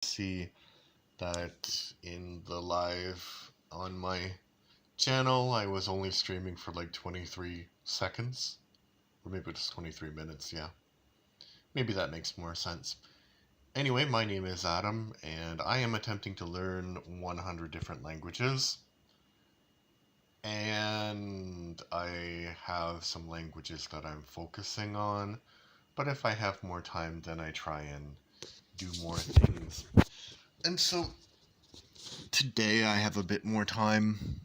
See that in the live on my channel, I was only streaming for like 23 seconds. Or maybe it's 23 minutes, yeah. Maybe that makes more sense. Anyway, my name is Adam, and I am attempting to learn 100 different languages. And I have some languages that I'm focusing on, but if I have more time, then I try and do more things. And so today I have a bit more time.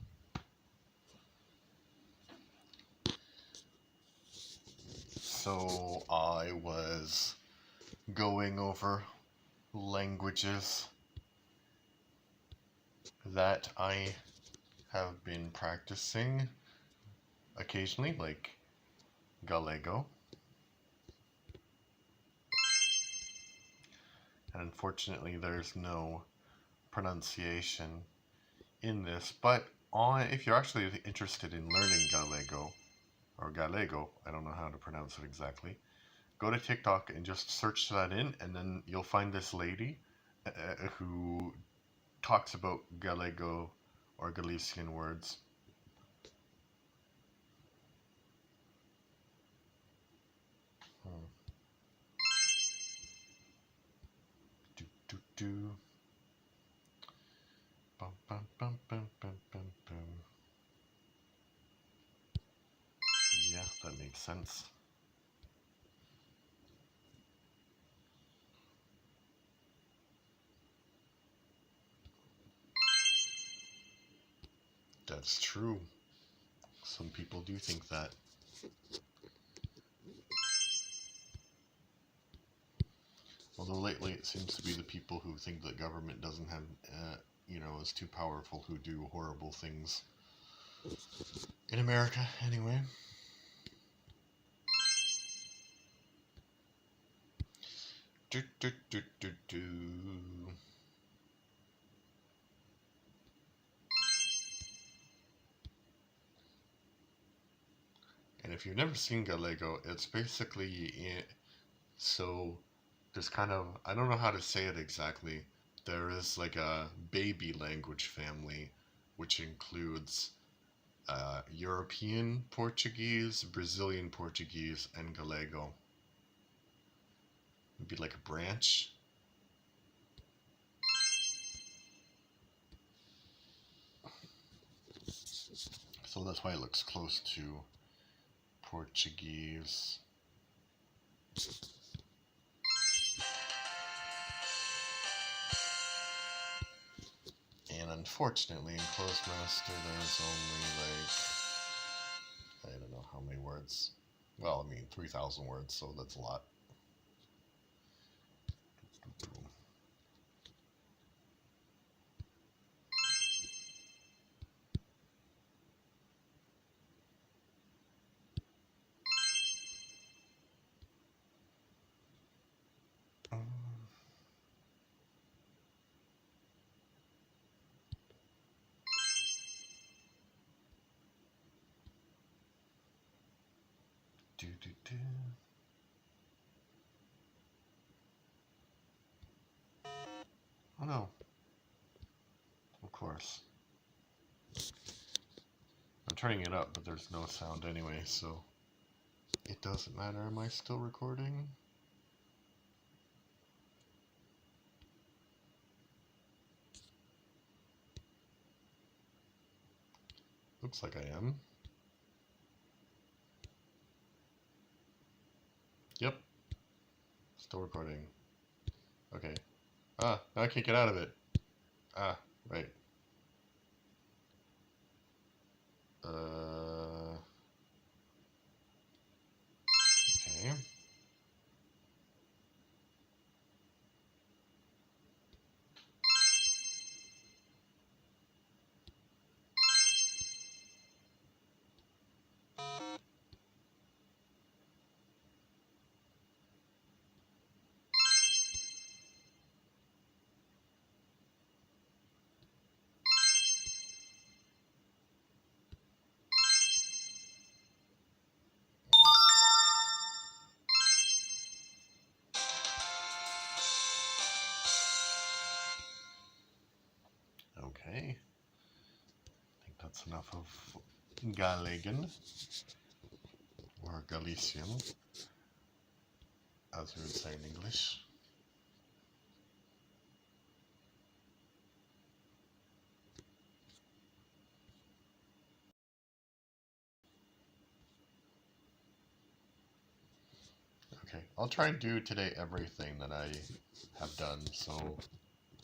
So I was going over languages that I have been practicing occasionally, like Gallego. And unfortunately, there's no pronunciation in this, but if you're actually interested in learning Gallego, I don't know how to pronounce it exactly, go to TikTok and just search that in, and then you'll find this lady who talks about Gallego or Galician words. Do, do, do. Bum, bum, bum, bum, bum, bum, bum. Yeah, that makes sense. That's true. Some people do think that. Although lately it seems to be the people who think that government doesn't have, is too powerful who do horrible things. In America, anyway. Do, do, do, do, do. And if you've never seen Gallego, it's basically so there's kind of, I don't know how to say it exactly. There is like a baby language family, which includes European Portuguese, Brazilian Portuguese, and Gallego. It'd be like a branch. So that's why it looks close to Portuguese. And unfortunately, in Closemaster, there's only like, I don't know how many words. Well, I mean, 3,000 words, so that's a lot. Do, do, do. Oh no. Of course. I'm turning it up, but there's no sound anyway, so it doesn't matter. Am I still recording? Looks like I am. Yep. Still recording. Okay. Ah, now I can't get out of it. Ah, right. Okay. Okay. I think that's enough of Galegen, or Galician, as we would say in English. Okay, I'll try and do today everything that I have done. So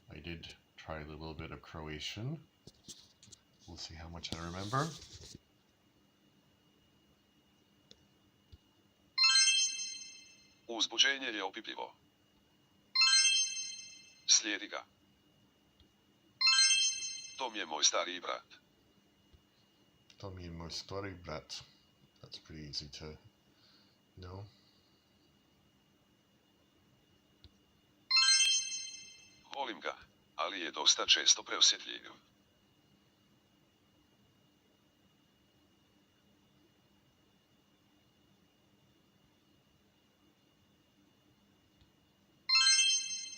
I did try a little bit of Croatian. We'll see how much I remember. Uzbuđenje je opipljivo. Slijedi ga. To mi je moj stariji brat. To mi je moj stariji brat. That's pretty easy to know. Volim ga, ali je dosta često preosjetljiv.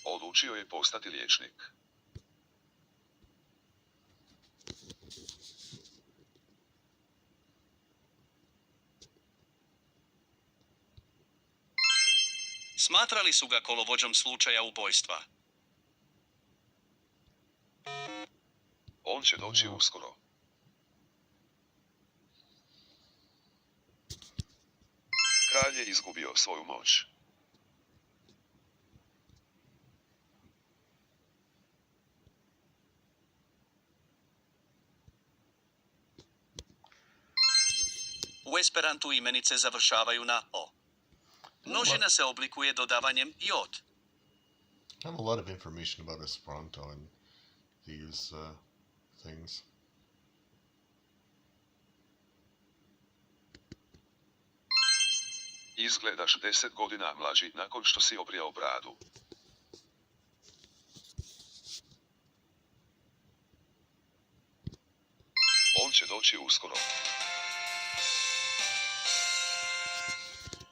Odlučio je postati liječnik. Smatrali su ga kolovođom slučaja ubojstva. On će doći uskoro. Kralj je izgubio svoju moć. U Esperantu imenice završavaju na o. Množina se oblikuje dodavanjem jod. I have a lot of information about Esperanto and these things. Izgledaš 10 godina mlađi nakon što si obrijao bradu. On će doći uskoro.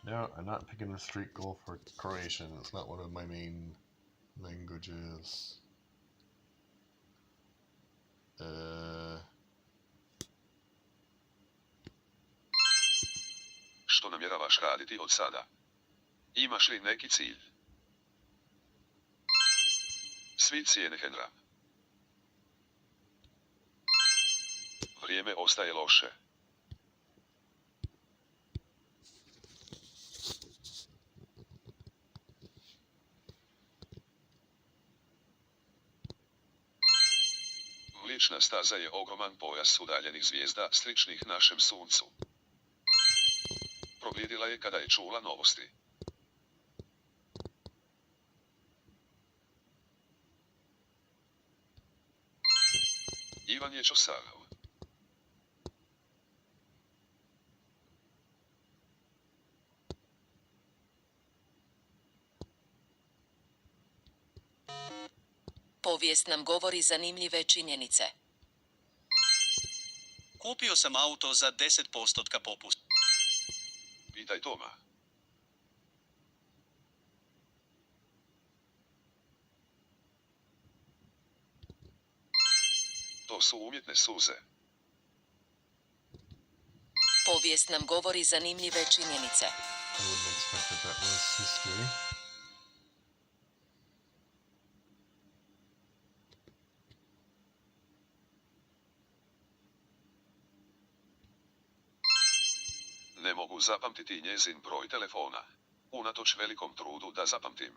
No, I'm not picking the street goal for Croatian. It's not one of my main languages. Što namjeravaš raditi od sada? Imaš li neki cilj? Svi cijene Henra. Vrijeme ostaje loše. Mliječna staza je ogroman pojas udaljenih zvijezda sličnih našem suncu. Proglijedila je kada je čula novosti. Ivan je čosarav. Povijest nam govori zanimljive činjenice. Kupio sam auto za 10% popust. Pitaj Toma. To su umjetne suze. Povijest nam govori zanimljive činjenice. I wouldn't expect that was history. Ne mogu zapamtiti njezin broj telefona. Unatoč velikom trudu da zapamtim.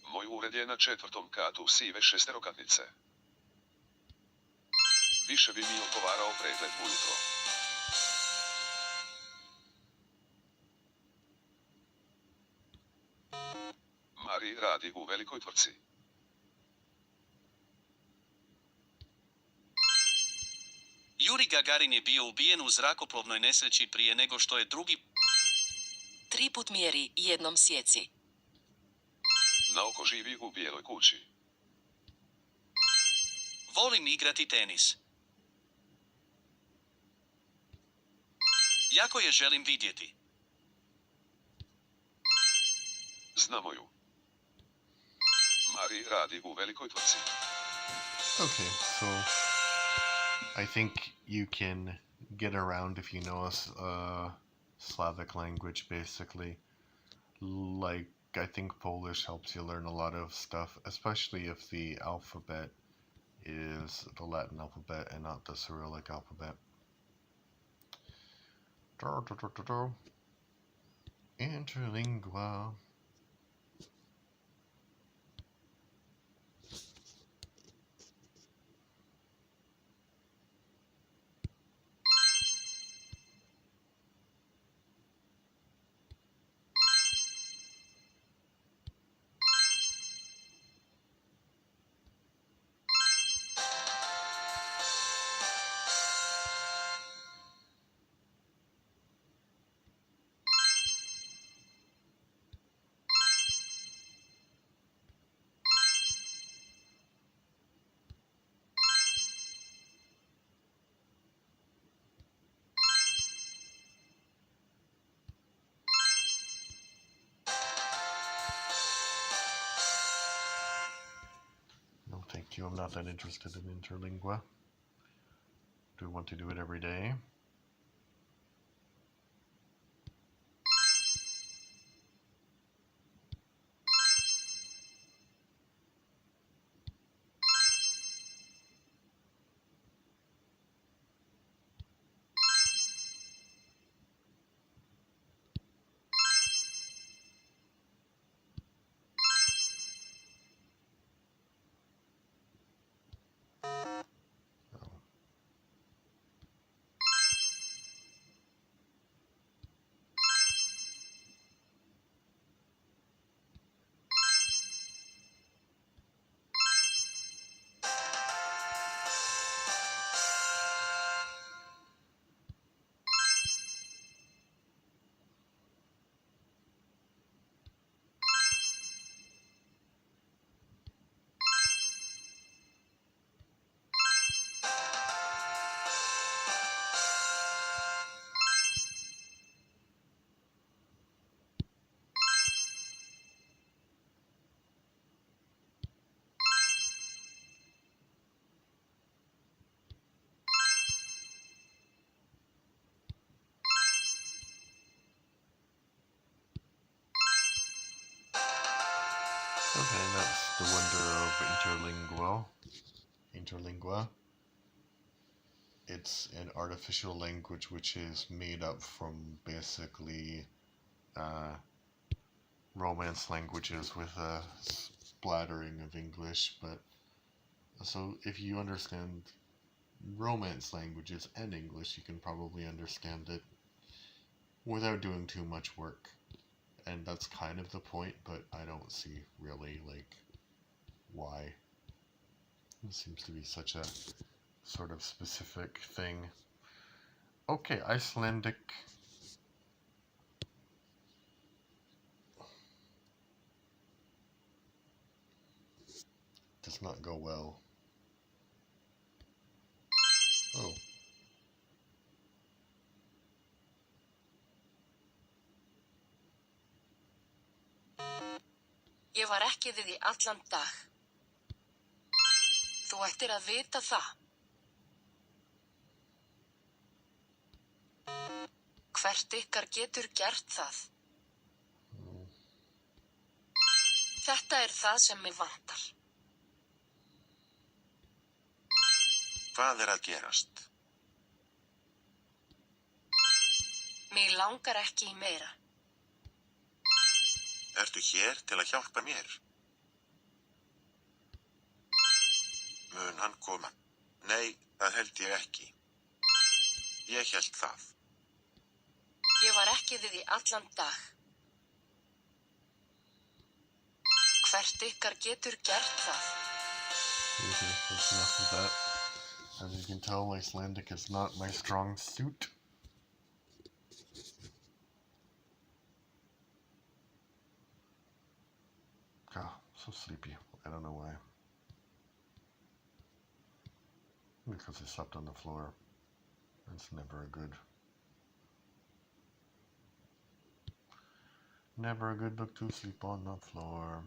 Moj ured je na 4. katu sive šesterokatnice. Više bi mi odgovarao pregled ujutro. Mari radi u velikoj tvrtci. Juri Gagarin je bio ubijen u zrakoplovnoj nesreći prije nego što je drugi 3 put mjeri, jednom sjeci. Naoko živi u bijeloj kući. Volim igrati tenis. Jako je želim vidjeti. Znamo ju. Mari radi u velikoj tvrtci. Okay, so I think you can get around if you know a Slavic language, basically. Like, I think Polish helps you learn a lot of stuff, especially if the alphabet is the Latin alphabet and not the Cyrillic alphabet. Interlingua. No, thank you. I'm not that interested in interlingua. Do I want to do it every day? Okay, that's the wonder of interlingua. It's an artificial language which is made up from basically Romance languages with a splattering of English. But so if you understand Romance languages and English, you can probably understand it without doing too much work. And that's kind of the point, but I don't see really like why. It seems to be such a sort of specific thing. Okay, Icelandic. Does not go well. Oh. Ég var ekki við í allan dag. Þú ættir að vita það. Hvert ykkar getur gert það? Þetta er það sem mig vantar. Hvað að gerast? Mig langar ekki í meira. Ertu hér til að hjálpa mér? Mun hann koma? Nei, það held ég ekki. Ég held það. Ég var ekki við í allan dag. Hvert ykkar getur gert það? Okay, that's enough of that. As you can tell, Icelandic is not my strong suit. Oh, so sleepy. I don't know why. Because I slept on the floor. That's never a good. Never a good book to sleep on the floor.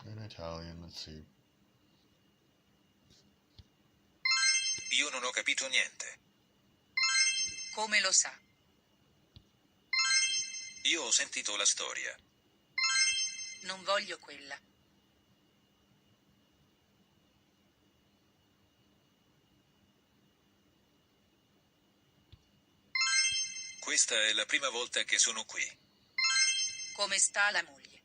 In Italian, let's see. Io non ho capito niente. Come lo sa? Io ho sentito la storia. Non voglio quella. Questa è la prima volta che sono qui. Come sta la moglie?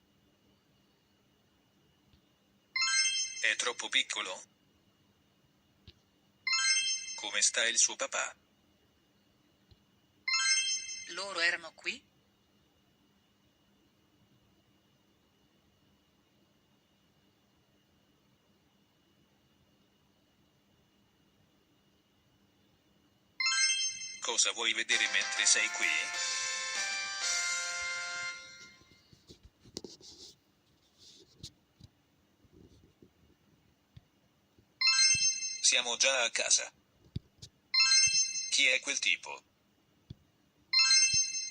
È troppo piccolo? Come sta il suo papà? Loro erano qui? Cosa vuoi vedere mentre sei qui? Siamo già a casa. Chi è quel tipo?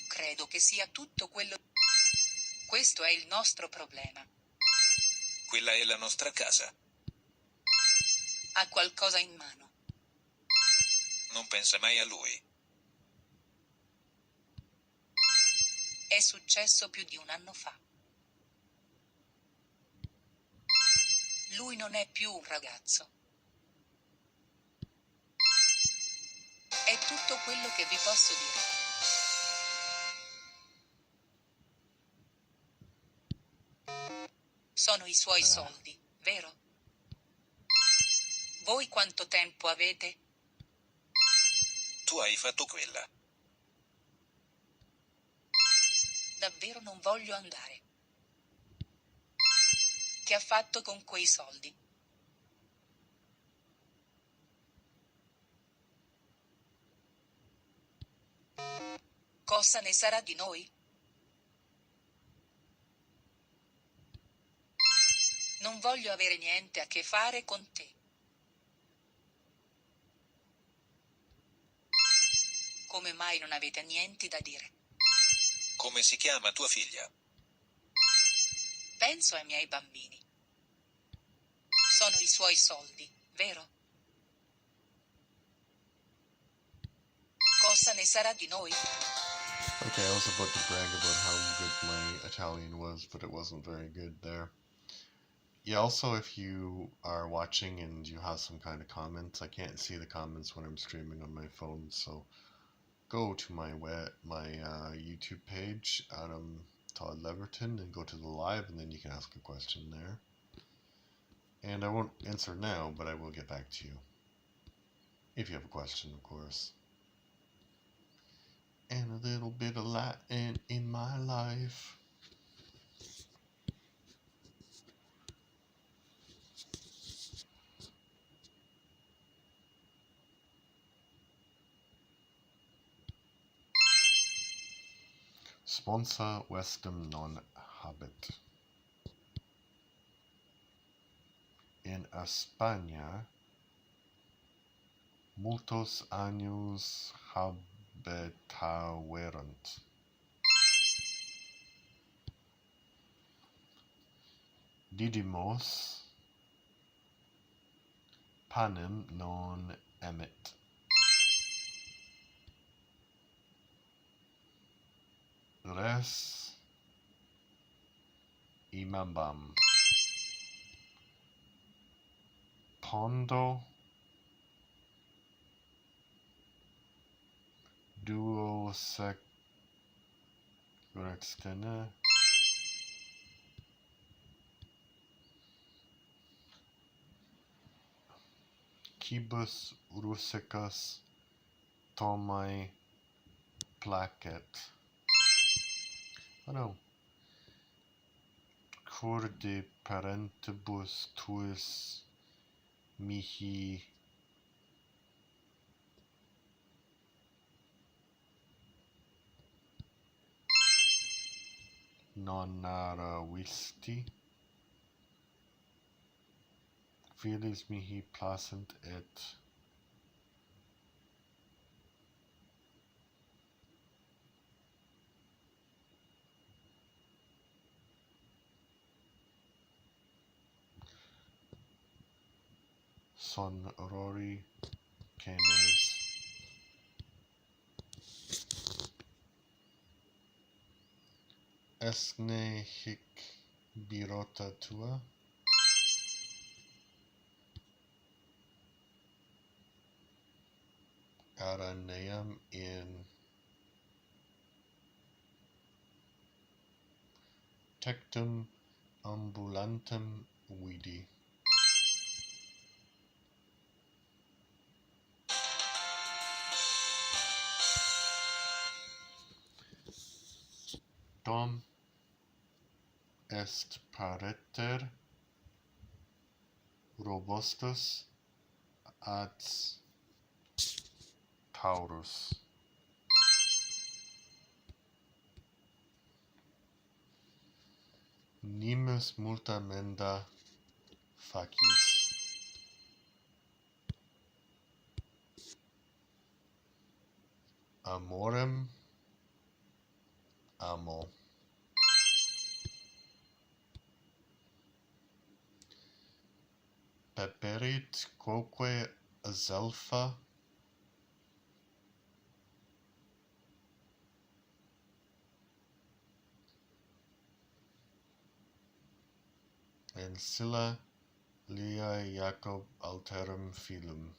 Credo che sia tutto quello. Questo è il nostro problema. Quella è la nostra casa. Ha qualcosa in mano. Non pensa mai a lui. È successo più di un anno fa. Lui non è più un ragazzo. È tutto quello che vi posso dire. Sono i suoi soldi, vero? Voi quanto tempo avete? Tu hai fatto quella. Davvero non voglio andare. Che ha fatto con quei soldi? Cosa ne sarà di noi? Non voglio avere niente a che fare con te. Come mai non avete niente da dire? Come si chiama tua figlia? Penso ai miei bambini. Sono i suoi soldi, vero? Cosa ne sarà di noi? Okay, I was about to brag about how good my Italian was, but it wasn't very good there. Yeah, also, if you are watching and you have some kind of comments, I can't see the comments when I'm streaming on my phone, so go to my YouTube page, Adam Todd Leverton, and go to the live, and then you can ask a question there. And I won't answer now, but I will get back to you. If you have a question, of course. And a little bit of Latin in my life. Sponsor Westum non-habit. En España, muchos años habitawerent. Didymos panem non emit. Res imambam. Pondo duo sextene quibus rusicus tomai placet. Oh no. Cur de parentibus tuis mihi non nara visti. Filis mihi placent et son Rory Keynes. Esne hic birota tua. Araneam in tectum ambulantem vidi. Dom est pareter robustus ad taurus. Nimis multa menda facis. Amorem amo. Peperit quoque azelpha and Scylla Lia Jacob alterum filum.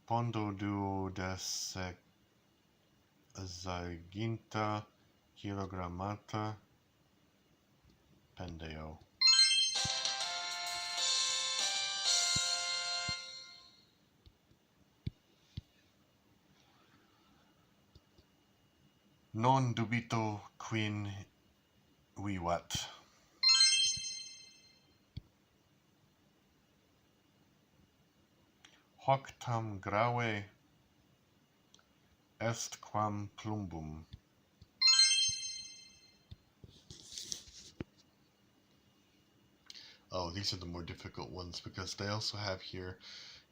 Pondo duo deseginta kilogrammata pendeo. Non dubito quin vivat. Hoc tam grave est quam plumbum. Oh, these are the more difficult ones because they also have here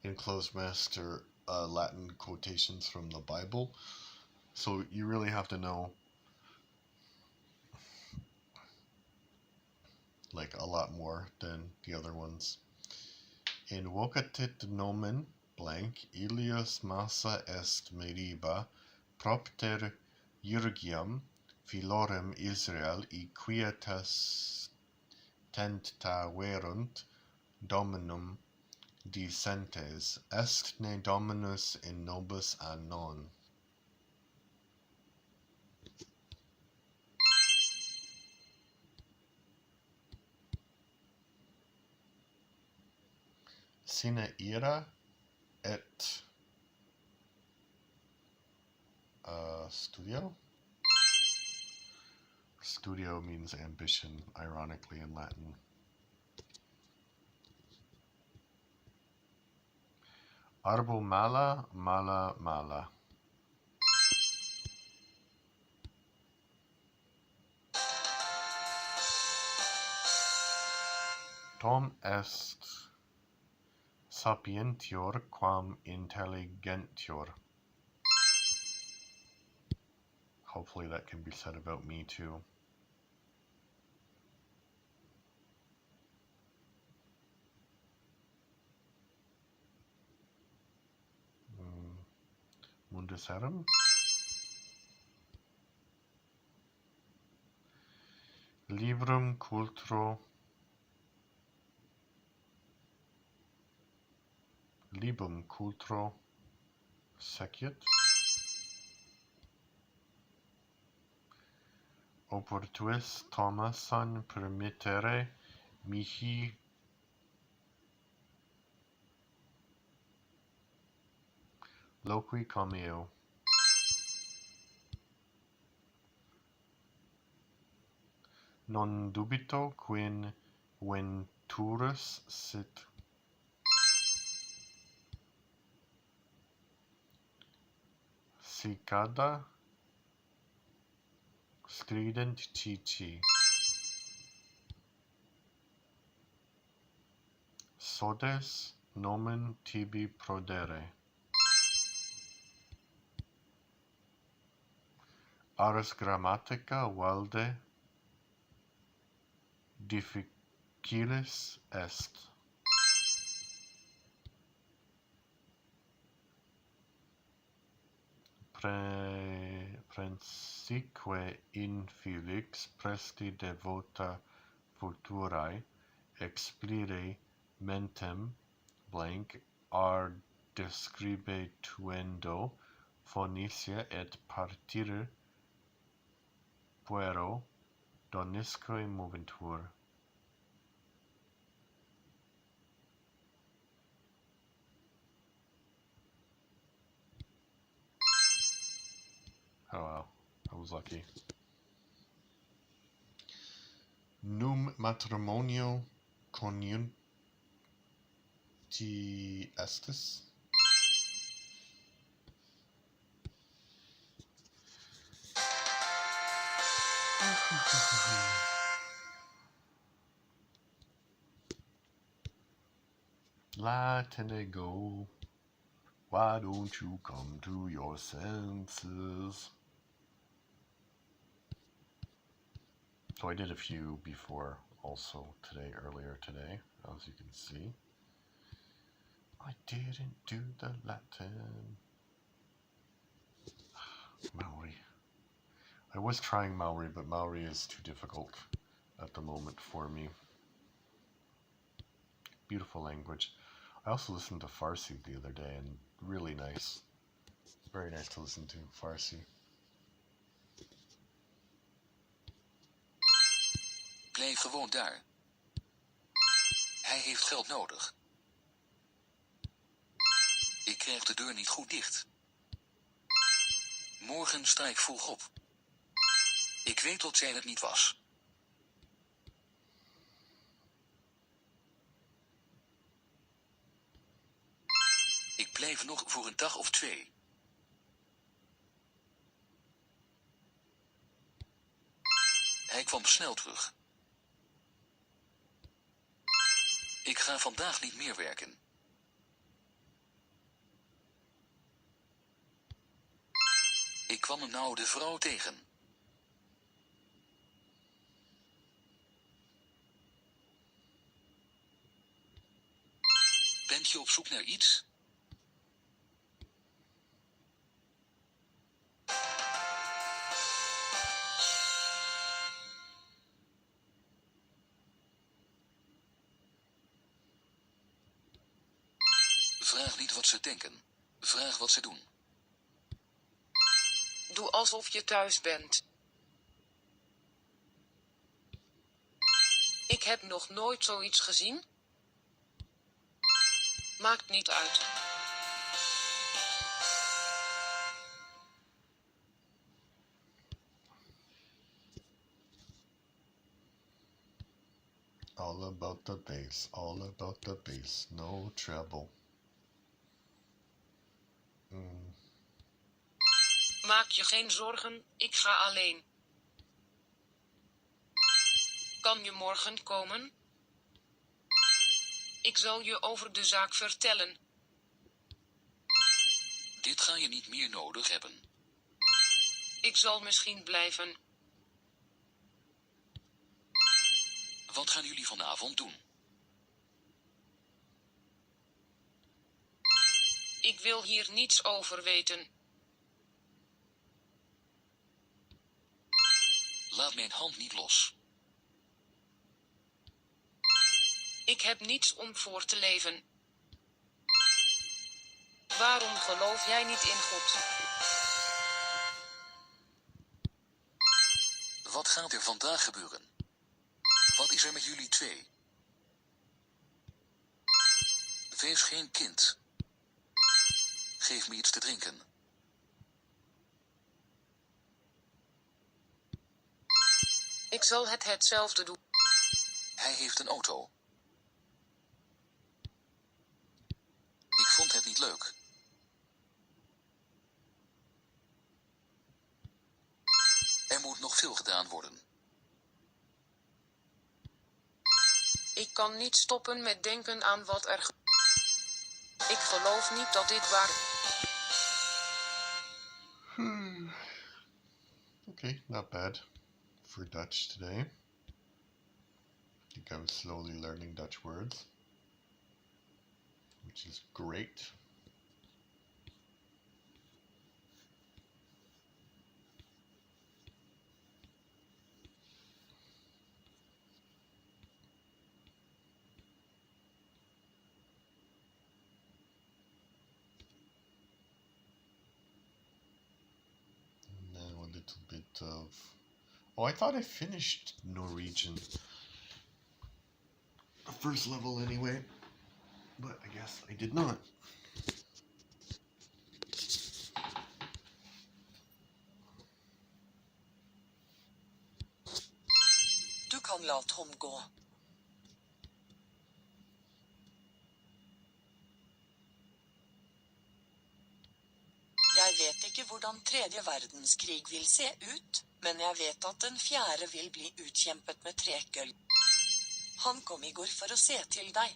in Closed Master Latin quotations from the Bible. So you really have to know like a lot more than the other ones. Invocatit nomen blank Ilias massa est meriba propter Jurgiam filorem Israel quietas tentaverunt dominum decentes est ne dominus in nobis a non. Sine ira et studio? Studio means ambition, ironically, in Latin. Arbo mala, mala, mala. Tom est sapientior quam intelligentior. Hopefully that can be said about me too. Mundus eram? Librum cultro. Libum cultro seciet. Oportuis Thomason permittere mihi loqui comeo. Non dubito quin venturus sit cicada scrident cici. Sodes nomen tibi prodere. ars grammatica valde difficilis est. Prensique infilix presti devota futurae explire mentem blank ar describe tuendo Phoenicia et partire puero donisque moventur. Oh wow, I was lucky. Num matrimonio conjunti estis. Latinego, why don't you come to your senses? So I did a few before also earlier today, as you can see. I didn't do the Latin. Maori. I was trying Maori, but Maori is too difficult at the moment for me. Beautiful language. I also listened to Farsi the other day, and really nice. Very nice to listen to Farsi. Blijf gewoon daar. Hij heeft geld nodig. Ik krijg de deur niet goed dicht. Morgen sta ik vroeg op. Ik weet dat zij het niet was. Ik blijf nog voor een dag of 2. Hij kwam snel terug. Ik ga vandaag niet meer werken. Ik kwam een oude vrouw tegen. Bent je op zoek naar iets? Vraag niet wat ze denken. Vraag wat ze doen. Doe alsof je thuis bent. Ik heb nog nooit zoiets gezien. Maakt niet uit. All about the bass, all about the bass, no treble. Maak je geen zorgen, ik ga alleen. Kan je morgen komen? Ik zal je over de zaak vertellen. Dit ga je niet meer nodig hebben. Ik zal misschien blijven. Wat gaan jullie vanavond doen? Ik wil hier niets over weten. Laat mijn hand niet los. Ik heb niets om voor te leven. Waarom geloof jij niet in God? Wat gaat er vandaag gebeuren? Wat is er met jullie 2? Wees geen kind. Geef me iets te drinken. Ik zal hetzelfde doen. Hij heeft een auto. Ik vond het niet leuk. Er moet nog veel gedaan worden. Ik kan niet stoppen met denken aan wat er Ik geloof niet dat dit waar... Oké. Okay, not bad for Dutch today. I think I'm slowly learning Dutch words, which is great. Now a little bit of... Oh, I thought I finished Norwegian. The first level anyway, but I guess I did not. Du kan la Tom gå. Jeg vet ikke hvordan tredje verdenskrig vil se ut, men jeg vet at den fjerde vil bli utkjempet med trekøll. Han kom I går for å se til deg.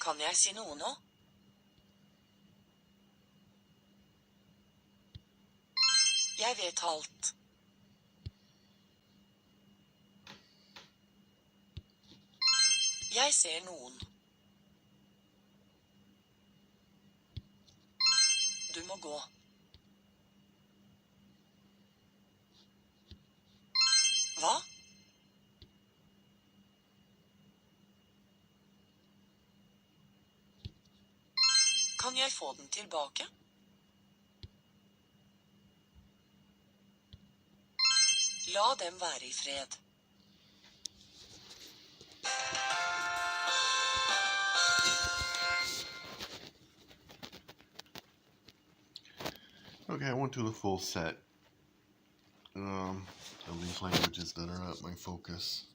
Kan jeg si noe nå? Jeg vet alt. Jeg ser noen. Du må gå. Hva? Kan jeg få den tilbake? La dem være I fred. Okay, I won't do the full set of these languages that are not my focus.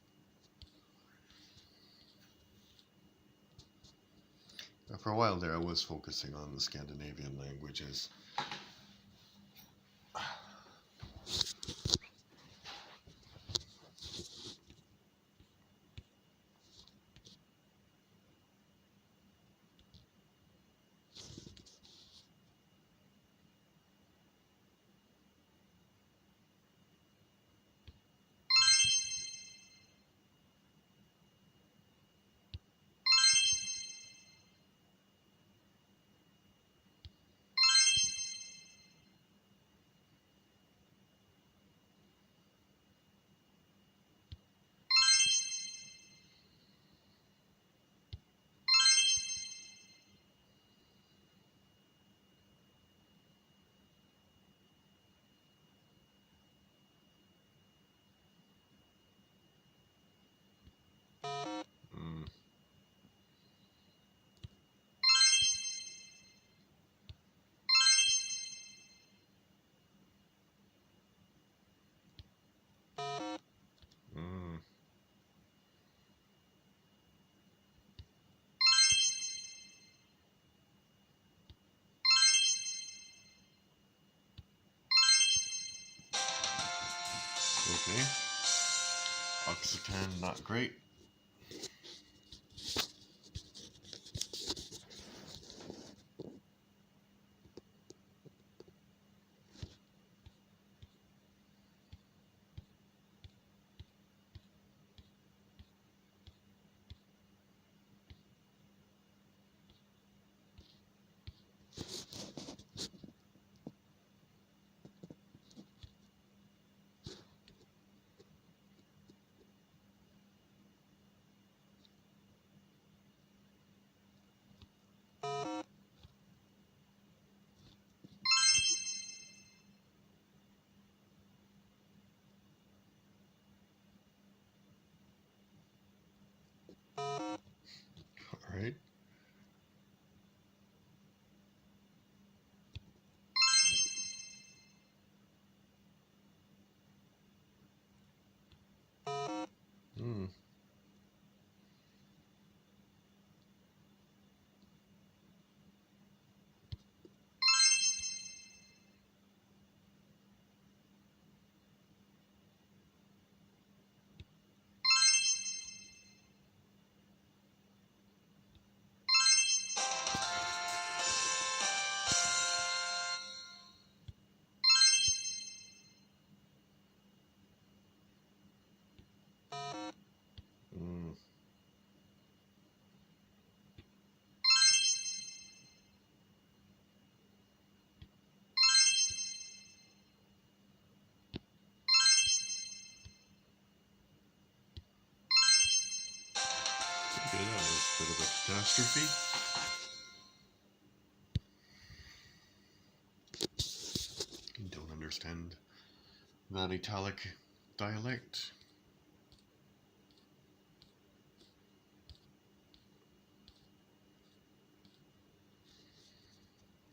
For a while there, I was focusing on the Scandinavian languages. Okay. Occitan, not great. All right. Okay, that was a bit of a catastrophe. Don't understand that italic dialect.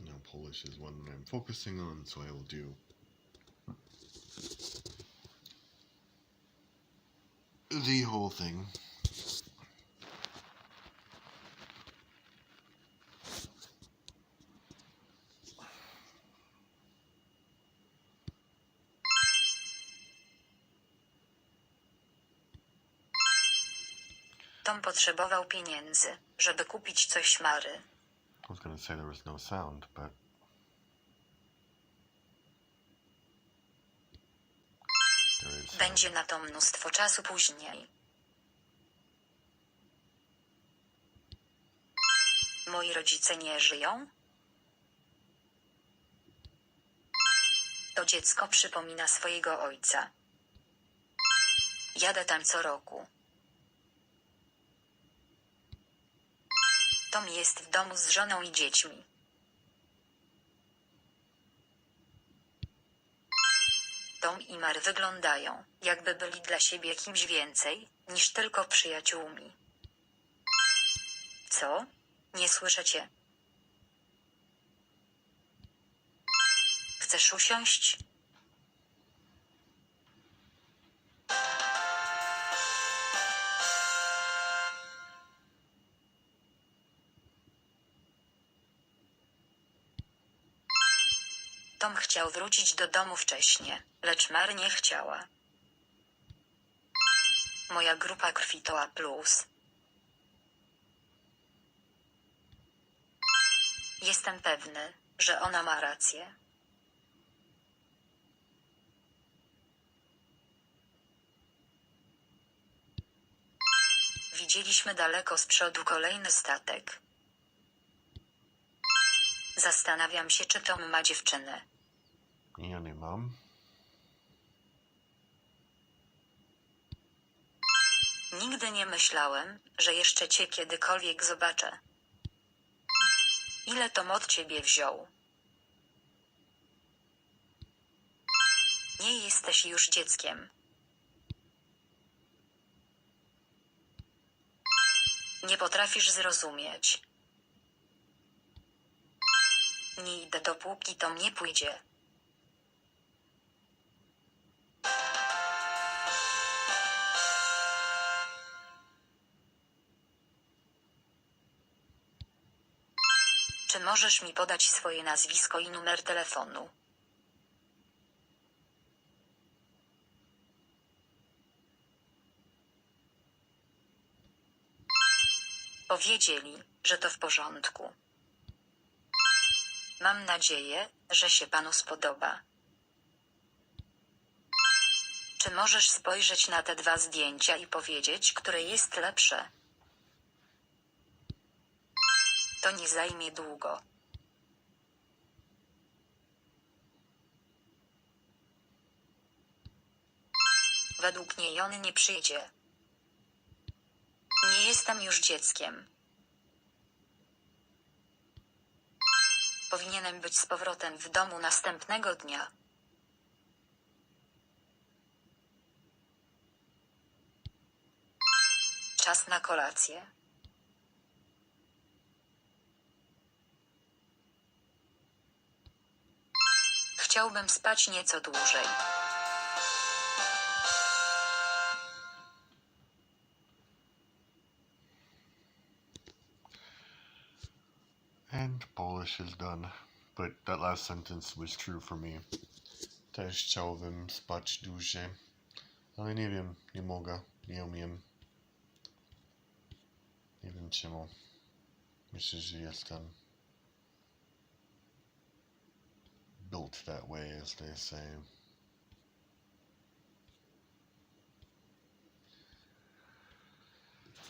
Now Polish is one that I'm focusing on, so I will do the whole thing. Tom potrzebował pieniędzy, żeby kupić coś Mary. I was going to say there was no sound, but there is sound. Będzie na to mnóstwo czasu później. Moi rodzice nie żyją? To dziecko przypomina swojego ojca. Jadę tam co roku. Tom jest w domu z żoną i dziećmi. Tom i Mary wyglądają, jakby byli dla siebie kimś więcej, niż tylko przyjaciółmi. Co? Nie słyszę cię. Chcesz usiąść? Tom chciał wrócić do domu wcześnie, lecz Mary nie chciała. Moja grupa krwi to A+. Jestem pewny, że ona ma rację. Widzieliśmy daleko z przodu kolejny statek. Zastanawiam się, czy Tom ma dziewczynę. Ja nie mam. Nigdy nie myślałem, że jeszcze cię kiedykolwiek zobaczę. Ile Tom od ciebie wziął? Nie jesteś już dzieckiem. Nie potrafisz zrozumieć. Nie idę dopóki Tom nie pójdzie. Czy możesz mi podać swoje nazwisko i numer telefonu? Powiedzieli, że to w porządku. Mam nadzieję, że się panu spodoba. Czy możesz spojrzeć na te dwa zdjęcia i powiedzieć, które jest lepsze? To nie zajmie długo. Według niej on nie przyjdzie. Nie jestem już dzieckiem. Powinienem być z powrotem w domu następnego dnia. Czas na kolację. Chciałbym spać nieco dłużej. And Polish is done. But that last sentence was true for me. Też chciałbym spać dłużej. Ale nie wiem, nie mogę, nie umiem. Nie wiem czemu. Myślę, że jestem built that way, as they say.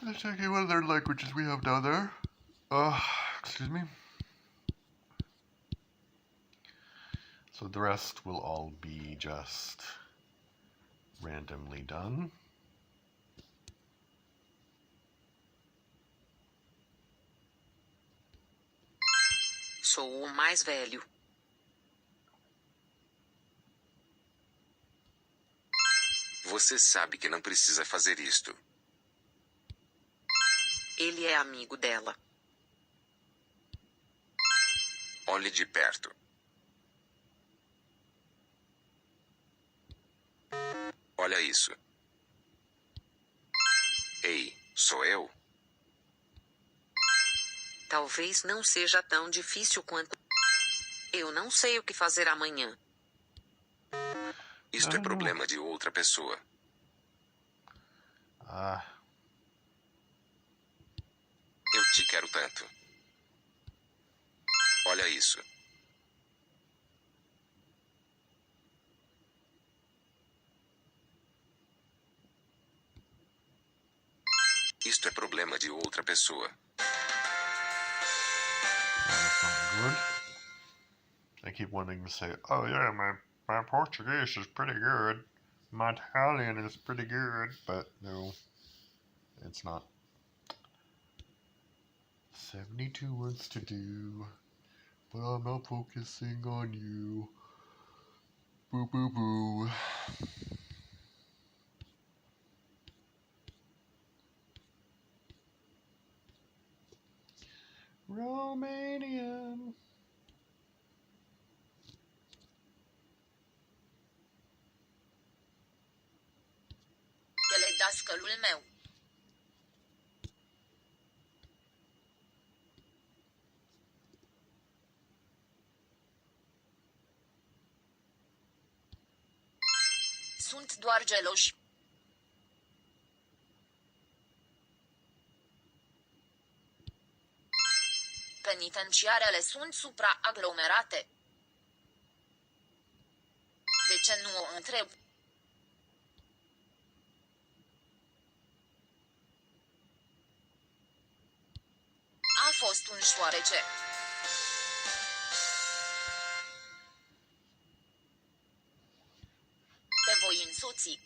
Let's check what other languages we have down there. Excuse me. So the rest will all be just randomly done. Sou o mais velho. Você sabe que não precisa fazer isto. Ele é amigo dela. Olhe de perto. Olha isso. Ei, sou eu? Talvez não seja tão difícil quanto. Eu não sei o que fazer amanhã. Isto é problema de outra pessoa. Ah, Eu te quero tanto. Olha isso. Isto é problema de outra pessoa. that's not good. I keep wanting to say, oh yeah, my Portuguese is pretty good. My Italian is pretty good, but no, it's not. 72 words to do, but I'm not focusing on you. Boo boo boo. Romanian. Teledascălul meu. Sunt doar geloși. Penitenciarele sunt supraaglomerate. De ce nu o întreb? A fost un șoarece. Te voi însoți.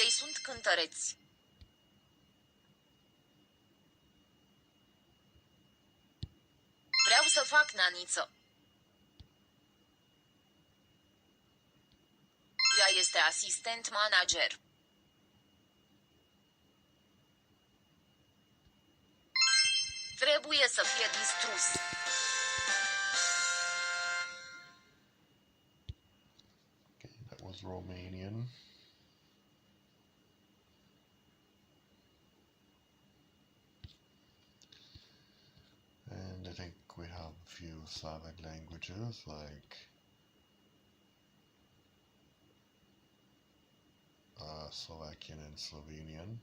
Ei sunt cântăreți. Vreau să fac naniță. Ea este asistent manager. Trebuie să fie distrus. Okay, that was Romanian. And I think we have a few Slavic languages like Slovakian and Slovenian.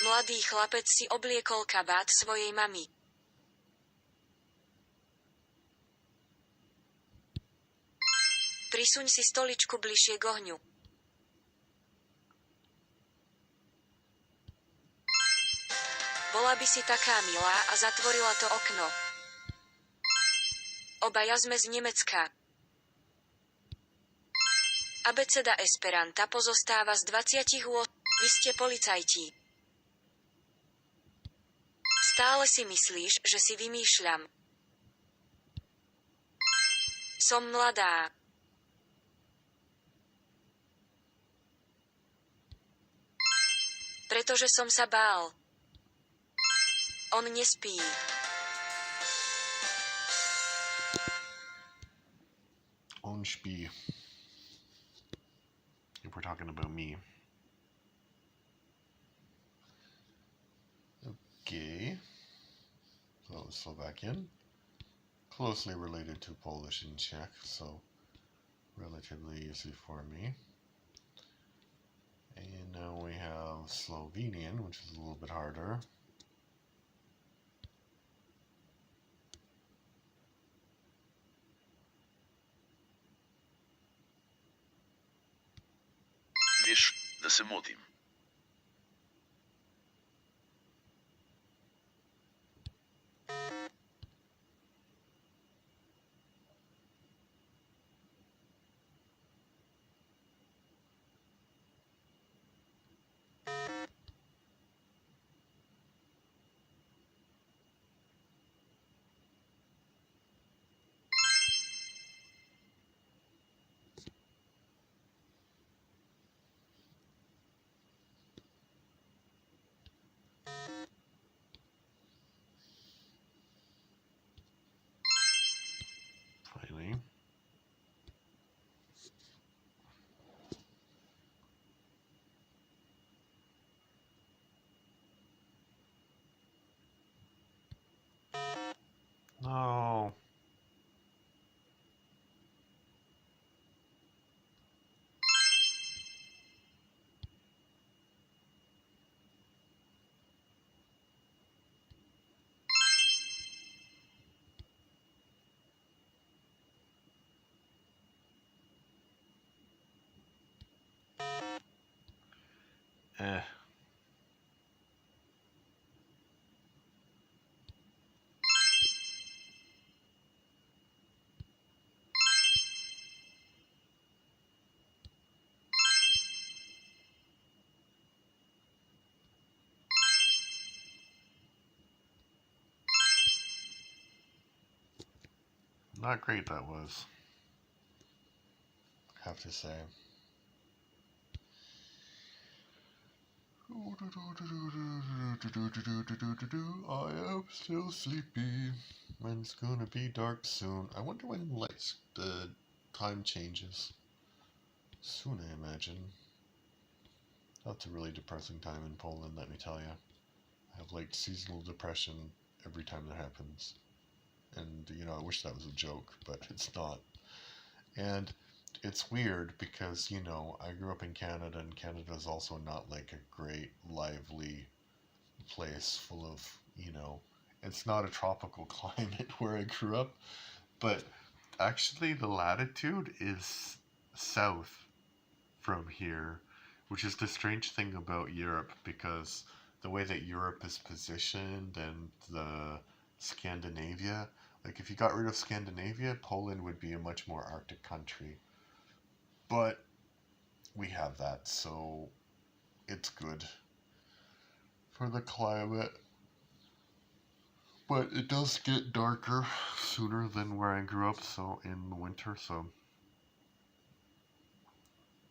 Mladý chlapec si obliekol kabát svojej mamy. Prisuň si stoličku bližšie k ohňu. Bola by si taká milá a zatvorila to okno. Obaja sme z Nemecka. Abeceda Esperanta pozostáva z 28. Vy ste policajti. Stále si myslíš, že si vymýšľam. Som mladá. Pretože som sa bál. On nespí. On spí. If we're talking about me. Okay. So that was Slovakian. Closely related to Polish and Czech, so relatively easy for me. And now we have Slovenian, which is a little bit harder. Veš, da se motim. Eh. Not great, that was. I have to say. I am still sleepy. And it's gonna be dark soon. I wonder when the time changes. Soon, I imagine. That's a really depressing time in Poland, let me tell you. I have like seasonal depression every time that happens. And, you know, I wish that was a joke, but it's not. And it's weird because, you know, I grew up in Canada, and Canada is also not like a great, lively place full of, you know, it's not a tropical climate where I grew up, but actually the latitude is south from here, which is the strange thing about Europe, because the way that Europe is positioned and the Scandinavia, like if you got rid of Scandinavia, Poland would be a much more Arctic country. But we have that, so it's good for the climate. But it does get darker sooner than where I grew up, so in the winter, so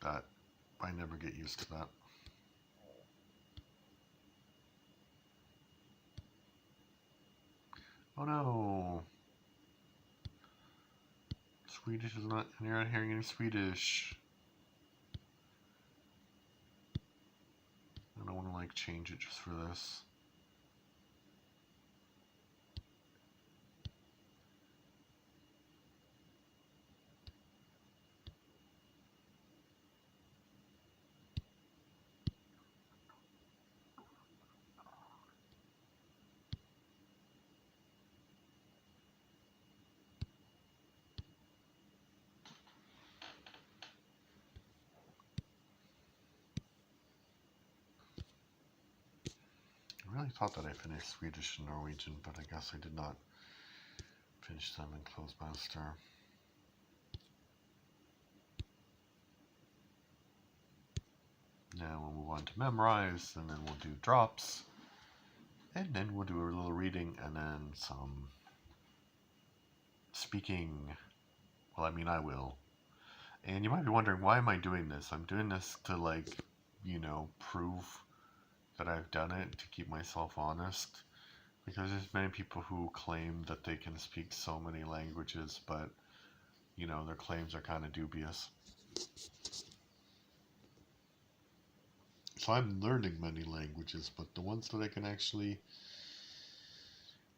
that I never get used to that. Oh no! Swedish is not, and you're not hearing any Swedish. I don't want to like change it just for this. I really thought that I finished Swedish and Norwegian, but I guess I did not finish them in Closed Master. Now we'll move on to memorize, and then we'll do drops, and then we'll do a little reading, and then some speaking. Well, I mean, I will. And you might be wondering, why am I doing this? I'm doing this to, like, you know, prove that I've done it, to keep myself honest. Because there's many people who claim that they can speak so many languages, but, you know, their claims are kind of dubious. So I'm learning many languages, but the ones that I can actually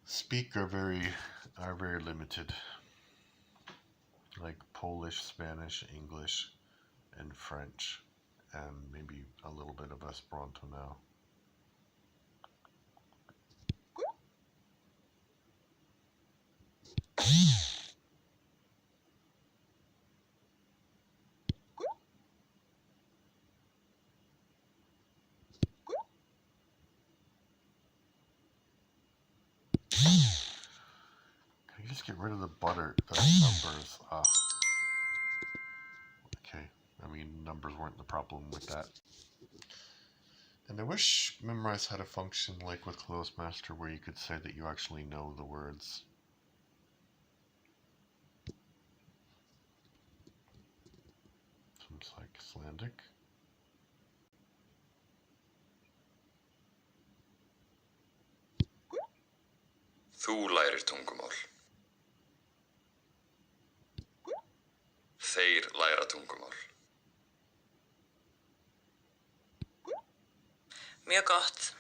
speak are very limited. Like Polish, Spanish, English, and French, and maybe a little bit of Esperanto now. Can you just get rid of the butter, the numbers? Okay, I mean, numbers weren't the problem with that. And I wish Memrise had a function like with Closed Master where you could say that you actually know the words. Seems like Icelandic. Þú lærir tungumál. Þeir læra tungumál. Mjög gott.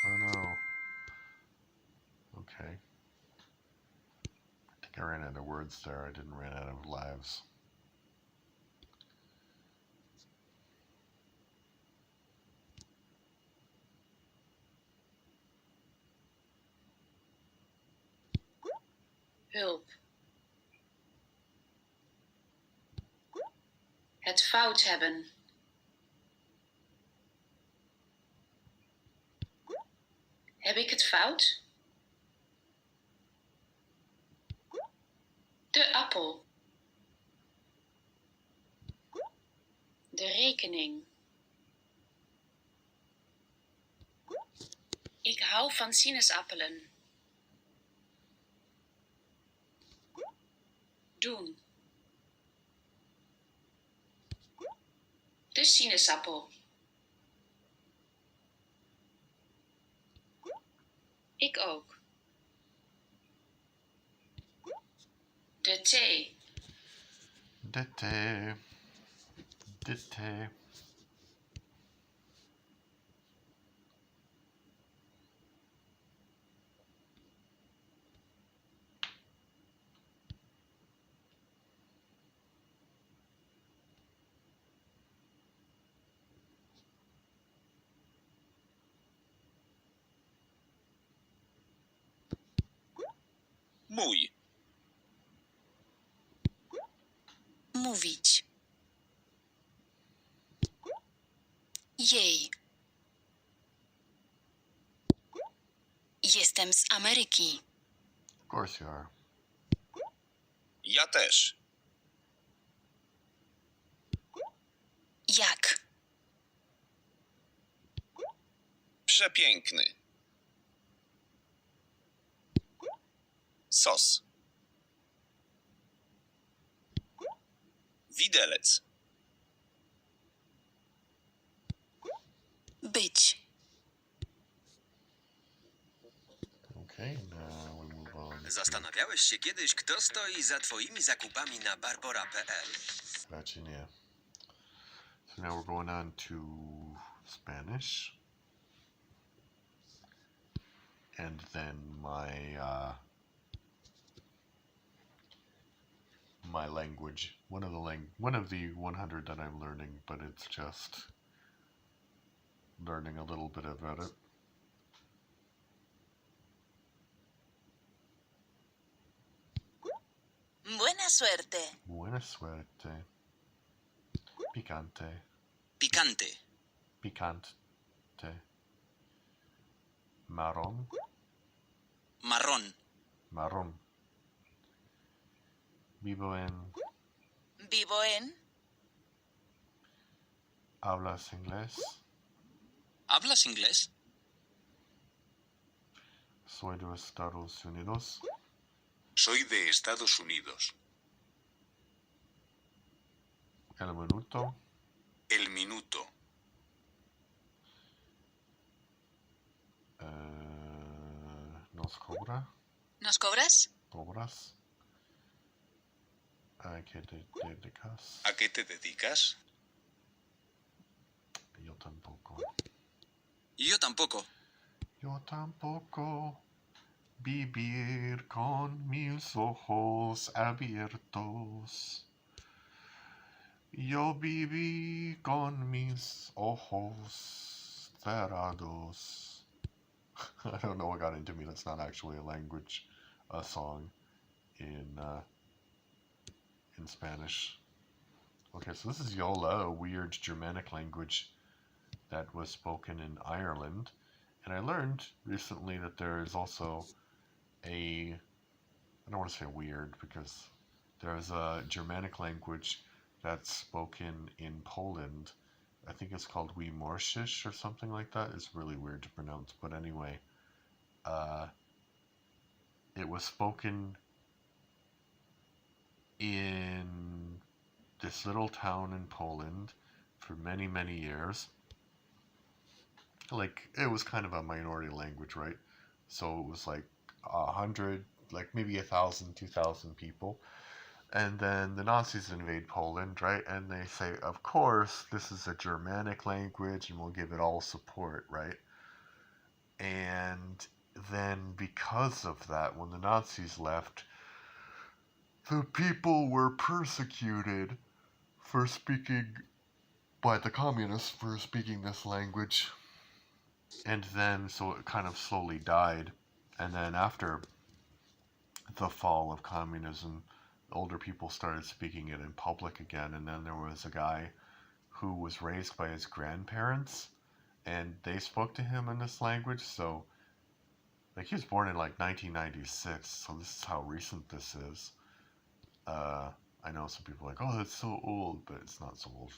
Oh no. Okay. I think I ran out of words there. I didn't run out of lives. Hulp. Het fout hebben. Heb ik het fout? De appel. De rekening. Ik hou van sinaasappelen. Doen. De sinaasappel. Ik ook. De thee. De thee. De thee. Mój. Mówić. Jej. Jestem z Ameryki. Of course you are. Ja też. Jak? Przepiękny. Sos. Widelec. Być. Okay, now we move on. Zastanawiałeś się kiedyś, kto stoi za twoimi zakupami na barbora.pl? Raczej nie. So now we're going on to Spanish. And then my language. One of the 100 that I'm learning, but it's just learning a little bit about it. Buena suerte. Buena suerte. Picante. Pikante. Picante. Marrón. Marrón. Marrón. Vivo en. ¿Hablas inglés? ¿Hablas inglés? Soy de Estados Unidos. Soy de Estados Unidos. El minuto. El minuto. ¿Nos cobra? ¿Nos cobras? ¿Cobras? ¿A qué te dedicas? ¿A qué te dedicas? Yo tampoco. Yo tampoco. Yo tampoco. Vivir con mis ojos abiertos. Yo viví con mis ojos cerrados. I don't know what got into me. That's not actually a song in Spanish. Okay, so this is Yola, a weird Germanic language that was spoken in Ireland. And I learned recently that there is also I don't want to say weird, because there's a Germanic language that's spoken in Poland. I think it's called Wemorshish or something like that. It's really weird to pronounce, but anyway, it was spoken in this little town in Poland for many, many years. Like, it was kind of a minority language, right? So it was like 100, like maybe 1,000, 2,000 people. And then the Nazis invade Poland, right? And they say, of course, this is a Germanic language and we'll give it all support, right? And then because of that, when the Nazis left, the people were persecuted by the communists for speaking this language. And then, so it kind of slowly died. And then after the fall of communism, older people started speaking it in public again, and then there was a guy who was raised by his grandparents, and they spoke to him in this language. So, like, he was born in like 1996, so this is how recent this is. I know some people are like, oh, that's so old, but it's not so old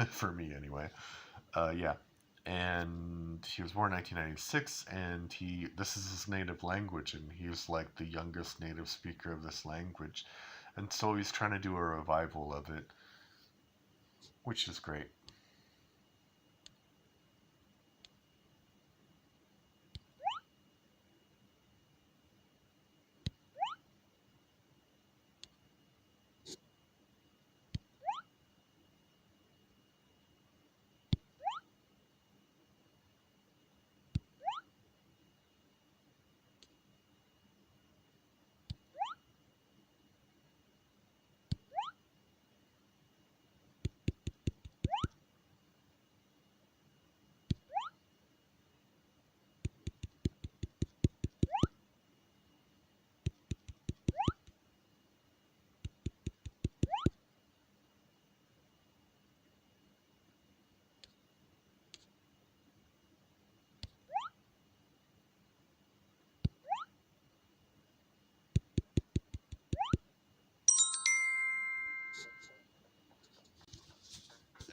for me anyway. Yeah, and he was born in 1996, and this is his native language, and he's like the youngest native speaker of this language, and so he's trying to do a revival of it, which is great.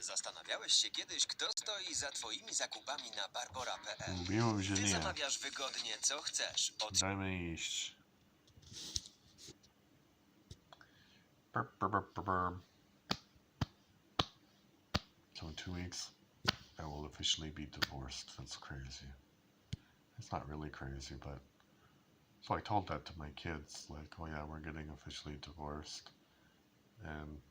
Zastanawiałeś się kiedyś, kto stoi za twoimi zakupami na barbora.pl? Mówiłem, że Ty nie. zamawiasz wygodnie, co chcesz. Dajmy iść. So in 2 weeks, I will officially be divorced. That's crazy. It's not really crazy, but... So I told that to my kids, like, oh yeah, we're getting officially divorced. And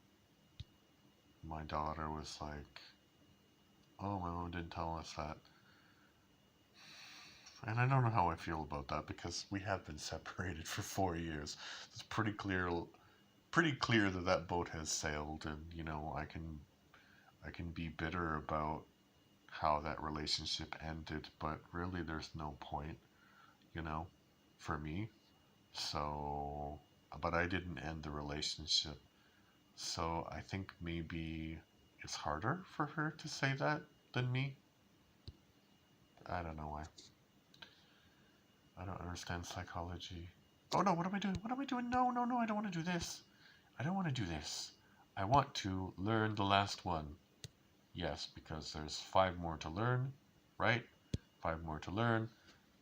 my daughter was like, oh, my mom didn't tell us that. And I don't know how I feel about that, because we have been separated for 4 years. It's pretty clear that that boat has sailed, and, you know, I can be bitter about how that relationship ended, but really there's no point, you know, for me. So, but I didn't end the relationship. So I think maybe it's harder for her to say that than me. I don't know why. I don't understand psychology. Oh no, what am I doing? What am I doing? No, no, no, I don't want to do this. I don't want to do this. I want to learn the last one. Yes, because there's 5 more to learn, right? 5 more to learn,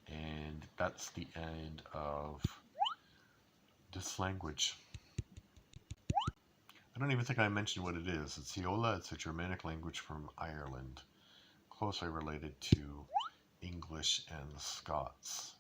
and that's the end of this language. I don't even think I mentioned what it is. It's Iola. It's a Germanic language from Ireland, closely related to English and Scots.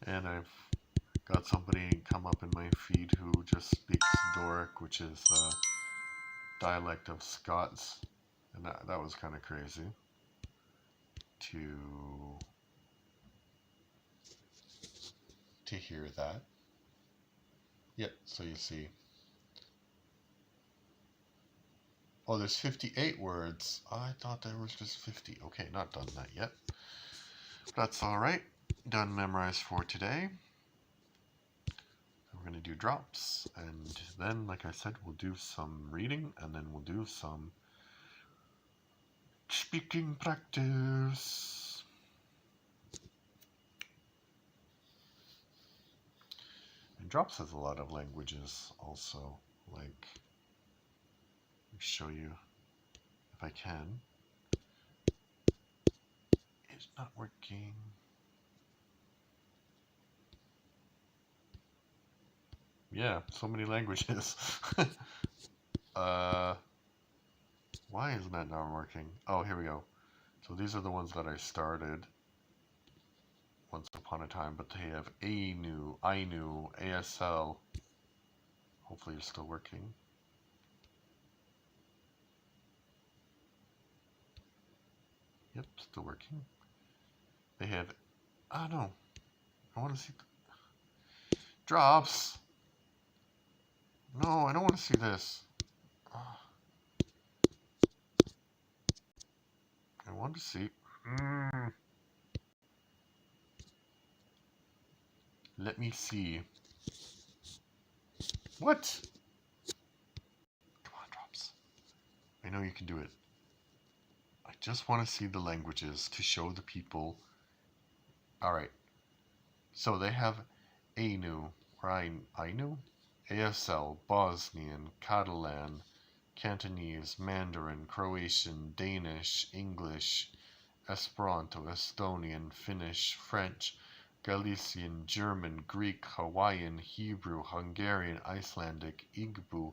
And I've got somebody come up in my feed who just speaks Doric, which is a dialect of Scots, and that was kind of crazy to hear that. Yep, so you see. Oh, there's 58 words. I thought there was just 50. Okay, not done that yet. That's alright. Done memorized for today. We're going to do drops, and then, like I said, we'll do some reading, and then we'll do some speaking practice. And drops has a lot of languages also, like, let me show you if I can. It's not working. Yeah, so many languages. Why isn't that not working? Oh, here we go. So these are the ones that I started once upon a time, but they have Ainu, Ainu, ASL. Hopefully it's still working. Yep, still working. They have, oh no, I want to see, drops. No, I don't want to see this. I want to see. Let me see. What? Come on, drops. I know you can do it. I just want to see the languages to show the people. Alright. So they have Ainu, or Ainu? ASL, Bosnian, Catalan, Cantonese, Mandarin, Croatian, Danish, English, Esperanto, Estonian, Finnish, French, Galician, German, Greek, Hawaiian, Hebrew, Hungarian, Icelandic, Igbo,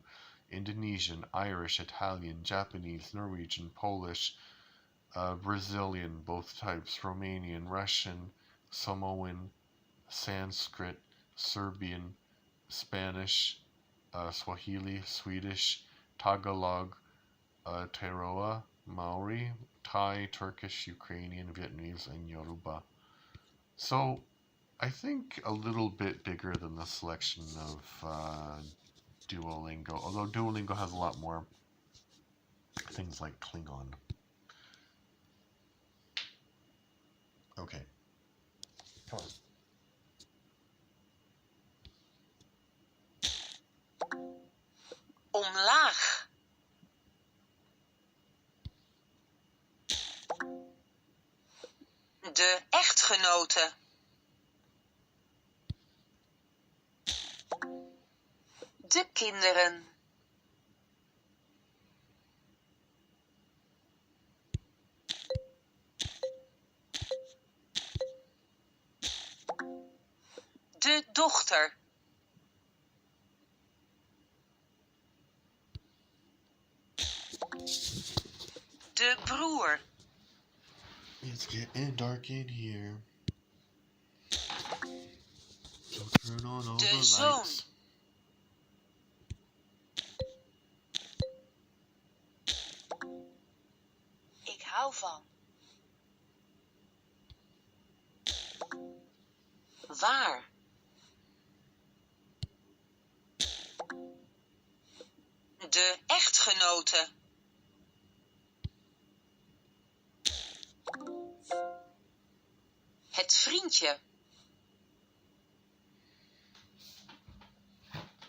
Indonesian, Irish, Italian, Japanese, Norwegian, Polish, Brazilian, both types, Romanian, Russian, Samoan, Sanskrit, Serbian, Spanish, Swahili, Swedish, Tagalog, Teroa, Maori, Thai, Turkish, Ukrainian, Vietnamese, and Yoruba. So, I think a little bit bigger than the selection of Duolingo, although Duolingo has a lot more things like Klingon. Okay. Come on. Omlaag. De echtgenote. De kinderen. De dochter. De broer. It's getting dark in here. So turn on all De the zoon. lights. Ik hou van. Waar? De echtgenote. Het vriendje.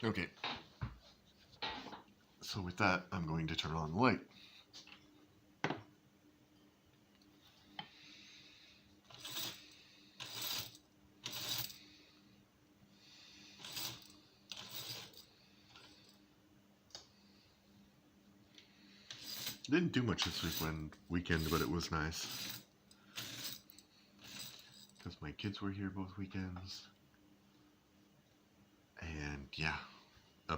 Okay. So with that, I'm going to turn on the light. Didn't do much this weekend, but it was nice. Because my kids were here both weekends. And yeah,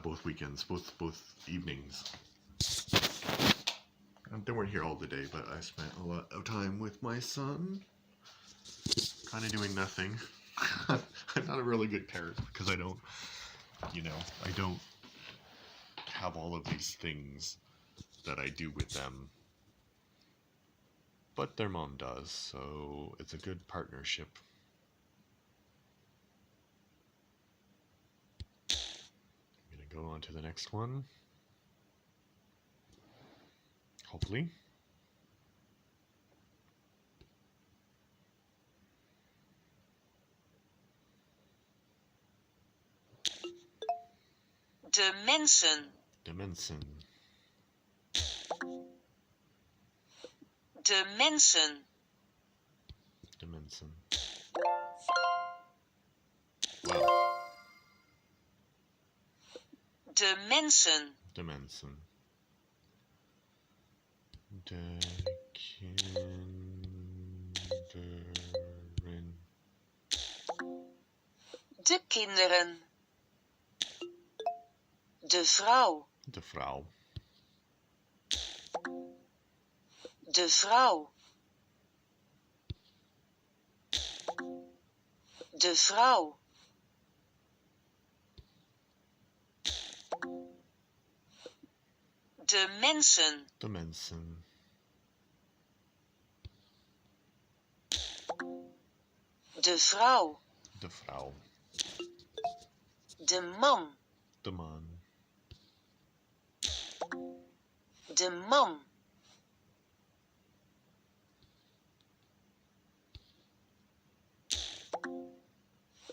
both weekends, both evenings. And they weren't here all the day, but I spent a lot of time with my son. Kind of doing nothing. I'm not a really good parent because I don't have all of these things that I do with them. But their mom does, so it's a good partnership. I'm gonna go on to the next one. Hopefully. De mensen. De mensen. De mensen. De mensen. Wow. De mensen. De mensen. De kinderen. De kinderen. De vrouw. De vrouw. De vrouw. De vrouw. De mensen. De mensen. De vrouw. De vrouw. De man. De man. De man.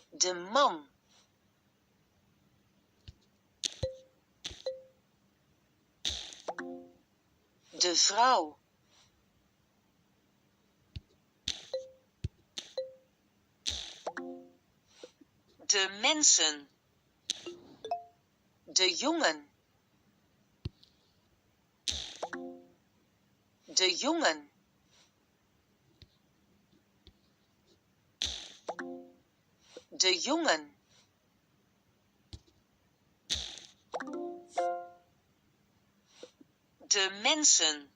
De man. De vrouw. De mensen. De jongen. De jongen. De jongen. De mensen.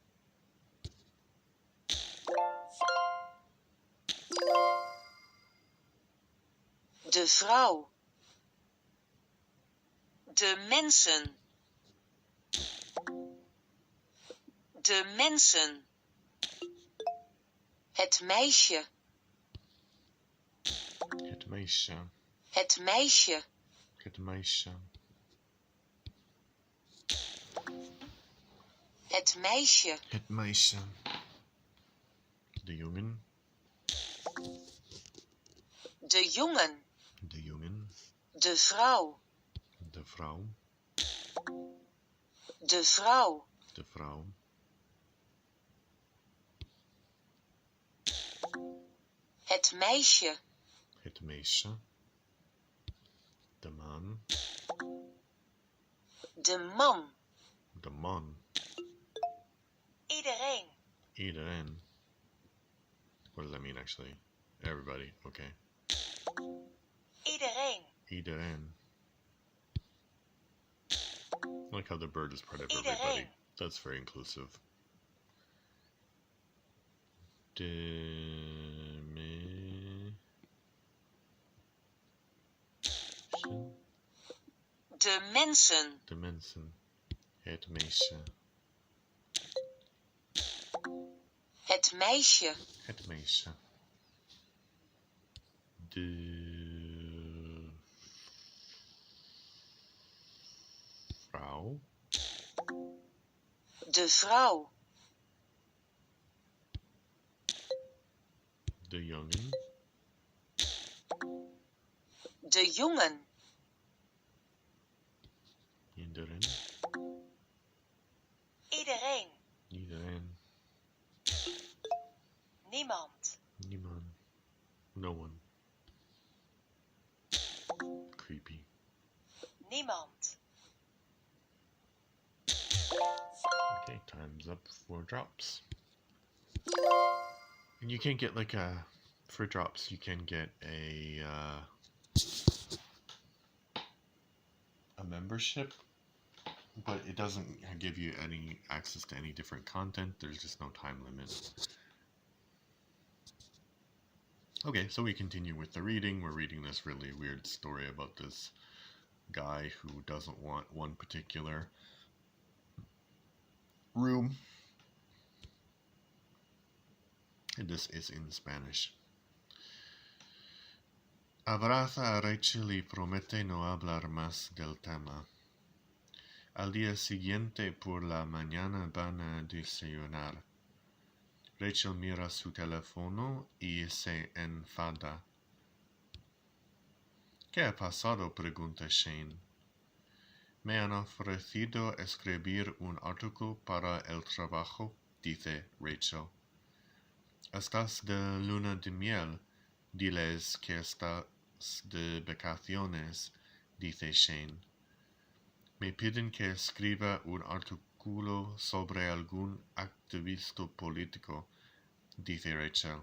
De vrouw. De mensen. De mensen. Het meisje. Het meisje. Het meisje. Het meisje. Het meisje. Het meisje. De jongen. De jongen. De jongen. De vrouw. De vrouw. De vrouw. De vrouw. Het meisje. Het meisje. De man. De man. De man. Iedereen. Iedereen. What does that mean actually? Everybody. Okay. Iedereen. Iedereen. I like how the bird is part of Iedereen. everybody. That's very inclusive. De mensen. De mensen. Het meisje. Het meisje. Het meisje. De vrouw. De vrouw. De jongen. De jongen. Iedereen. Iedereen. Iedereen. Niemand. Niemand. No one. Creepy. Niemand. Okay, time's up for drops. And you can't get like for drops you can get a membership, but it doesn't give you any access to any different content. There's just no time limit. Okay, so we continue with the reading. We're reading this really weird story about this guy who doesn't want one particular room. And this is in Spanish. Abraza a Rachel y promete no hablar más del tema. Al día siguiente por la mañana van a desayunar. Rachel mira su teléfono y se enfada. ¿Qué ha pasado?, pregunta Shane. Me han ofrecido escribir un artículo para el trabajo, dice Rachel. Estás de luna de miel, diles que estás de vacaciones, dice Shane. Me piden que escriba un artículo sobre algún activista político, dice Rachel.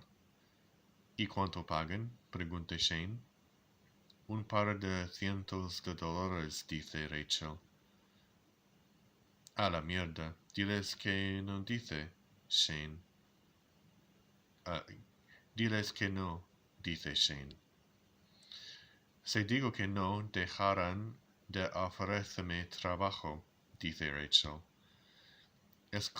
¿Y cuánto pagan?, pregunta Shane. Un par de cientos de dólares, dice Rachel. A la mierda. Diles que no dice Shane. Diles que no, dice Shane. Si digo que no, dejarán de ofrecerme trabajo, dice Rachel. Es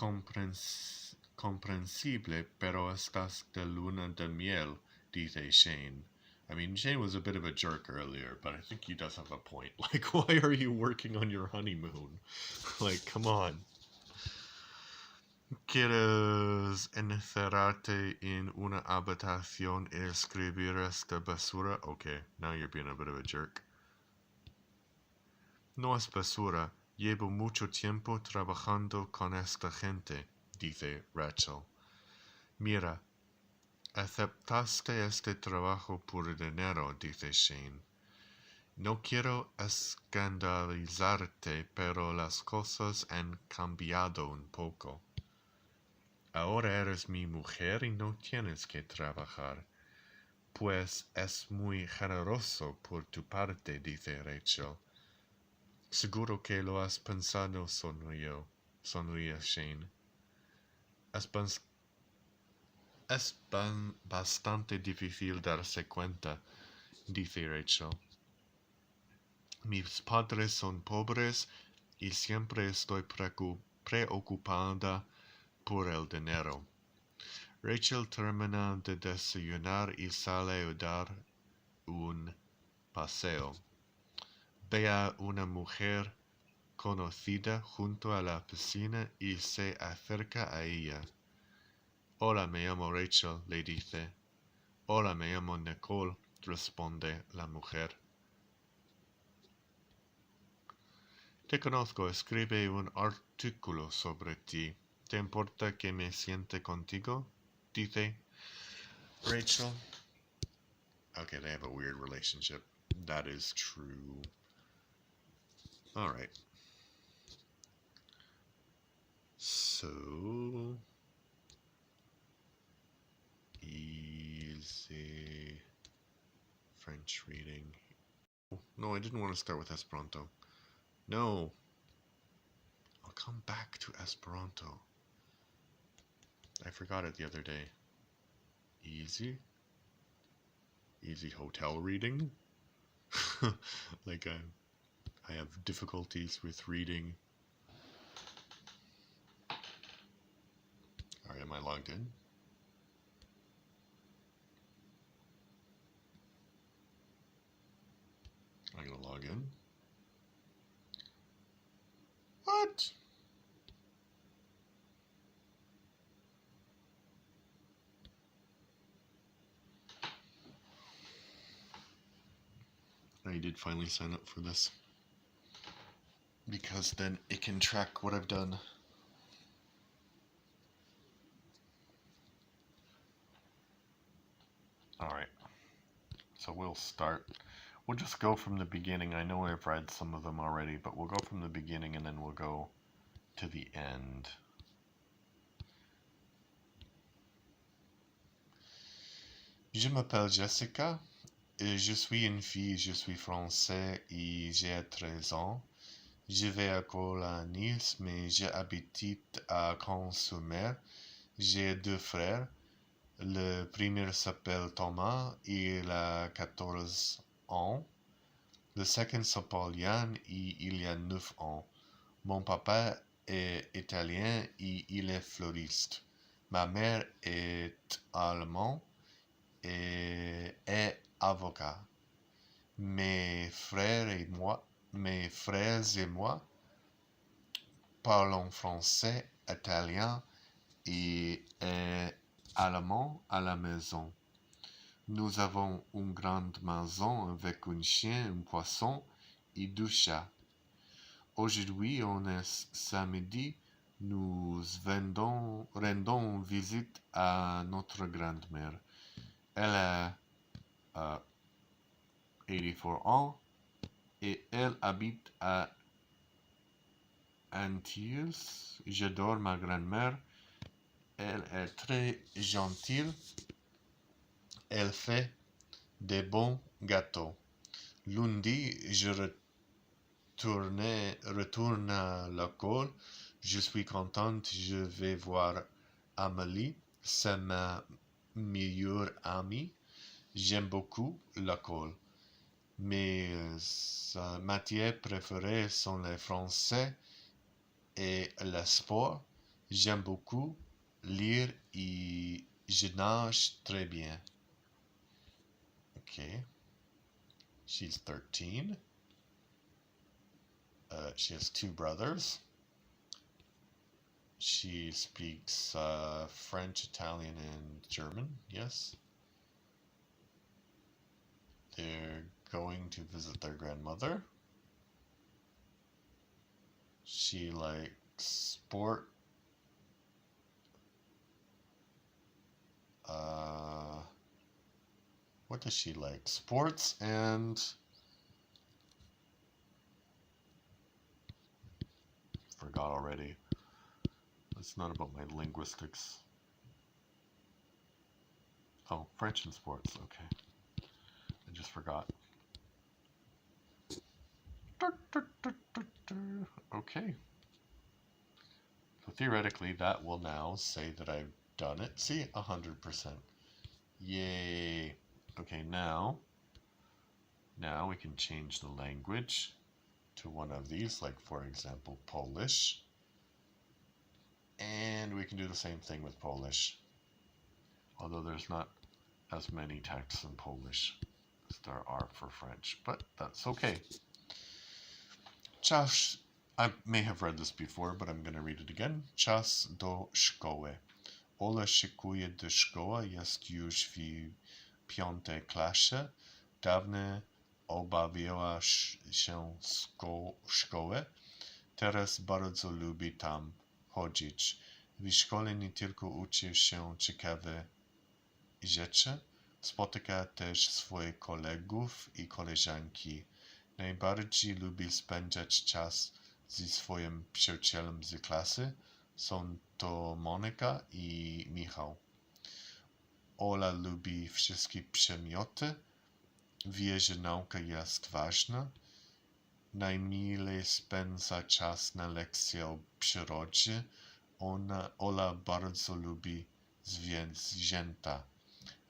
comprensible, pero estás de luna de miel, dice Shane. I mean, Shane was a bit of a jerk earlier, but I think he does have a point. Like, why are you working on your honeymoon? Like, come on. ¿Quieres encerrarte en una habitación y escribir esta basura? Okay, now you're being a bit of a jerk. No es basura. Llevo mucho tiempo trabajando con esta gente, dice Rachel. Mira, aceptaste este trabajo por dinero, dice Shane. No quiero escandalizarte, pero las cosas han cambiado un poco. Ahora eres mi mujer y no tienes que trabajar. Pues es muy generoso por tu parte, dice Rachel. Seguro que lo has pensado, sonríe Shane. Es bastante difícil darse cuenta, dice Rachel. Mis padres son pobres y siempre estoy preocupada por el dinero. Rachel termina de desayunar y sale a dar un paseo. Ve a una mujer conocida junto a la piscina y se acerca a ella. Hola, me llamo Rachel, le dice. Hola, me llamo Nicole, responde la mujer. Te conozco, escribe un artículo sobre ti. ¿Te importa que me siente contigo? Dice Rachel. Okay, they have a weird relationship. That is true. Alright. So, easy French reading. No, I didn't want to start with Esperanto. No. I'll come back to Esperanto. I forgot it the other day. Easy hotel reading. Like I have difficulties with reading. Alright, am I logged in? I'm gonna log in. What? I did finally sign up for this. Because then it can track what I've done. Alright. So we'll start. We'll just go from the beginning. I know I've read some of them already, but we'll go from the beginning and then we'll go to the end. Je m'appelle Jessica. Je suis une fille, je suis français et j'ai 13 ans. Je vais à l'école à Nice, mais j'habite à Consumer. J'ai 2 frères. Le premier s'appelle Thomas et il a 14 ans. Le second s'appelle Yann et il a 9 ans. Mon papa est italien et il est fleuriste. Ma mère est allemande et est avocat. Mes frères et moi parlons français, italien et allemand à la maison. Nous avons une grande maison avec un chien, un poisson et 2 chats. Aujourd'hui, on est samedi, nous rendons visite à notre grand-mère. Elle a 84 ans et elle habite à Antibes. J'adore ma grand-mère. Elle est très gentille. Elle fait des bons gâteaux. Lundi, je retourne à l'école. Je suis contente, je vais voir Amélie, c'est ma meilleure amie. J'aime beaucoup l'école. Mes matières préférées sont le français et le sport. J'aime beaucoup lire et je nage très bien. Okay. She's 13. She has 2 brothers. She speaks French, Italian, and German. Yes. They're going to visit their grandmother. She likes sport. What does she like? Sports and forgot already. It's not about my linguistics. Oh, French and sports. Okay. I just forgot. Okay. So theoretically, that will now say that I've done it. See, 100%. Yay. Okay, now we can change the language to one of these, like for example, Polish. And we can do the same thing with Polish. Although there's not as many texts in Polish as there are for French, but that's okay. Czas, I may have read this before, but I'm going to read it again. Czas do szkoły. Ola szykuje do szkoły, jest już w 5. klasie. Dawno obawiała się szkoły. Teraz bardzo lubi tam chodzić. W szkole nie tylko uczy się ciekawe rzeczy, spotyka też swoich kolegów i koleżanki. Najbardziej lubi spędzać czas ze swoim przyjacielem z klasy. Są to Monika i Michał. Ola lubi wszystkie przedmioty. Wie, że nauka jest ważna. Najmilej spędza czas na lekcjach o przyrodzie. Ola bardzo lubi zwierzęta.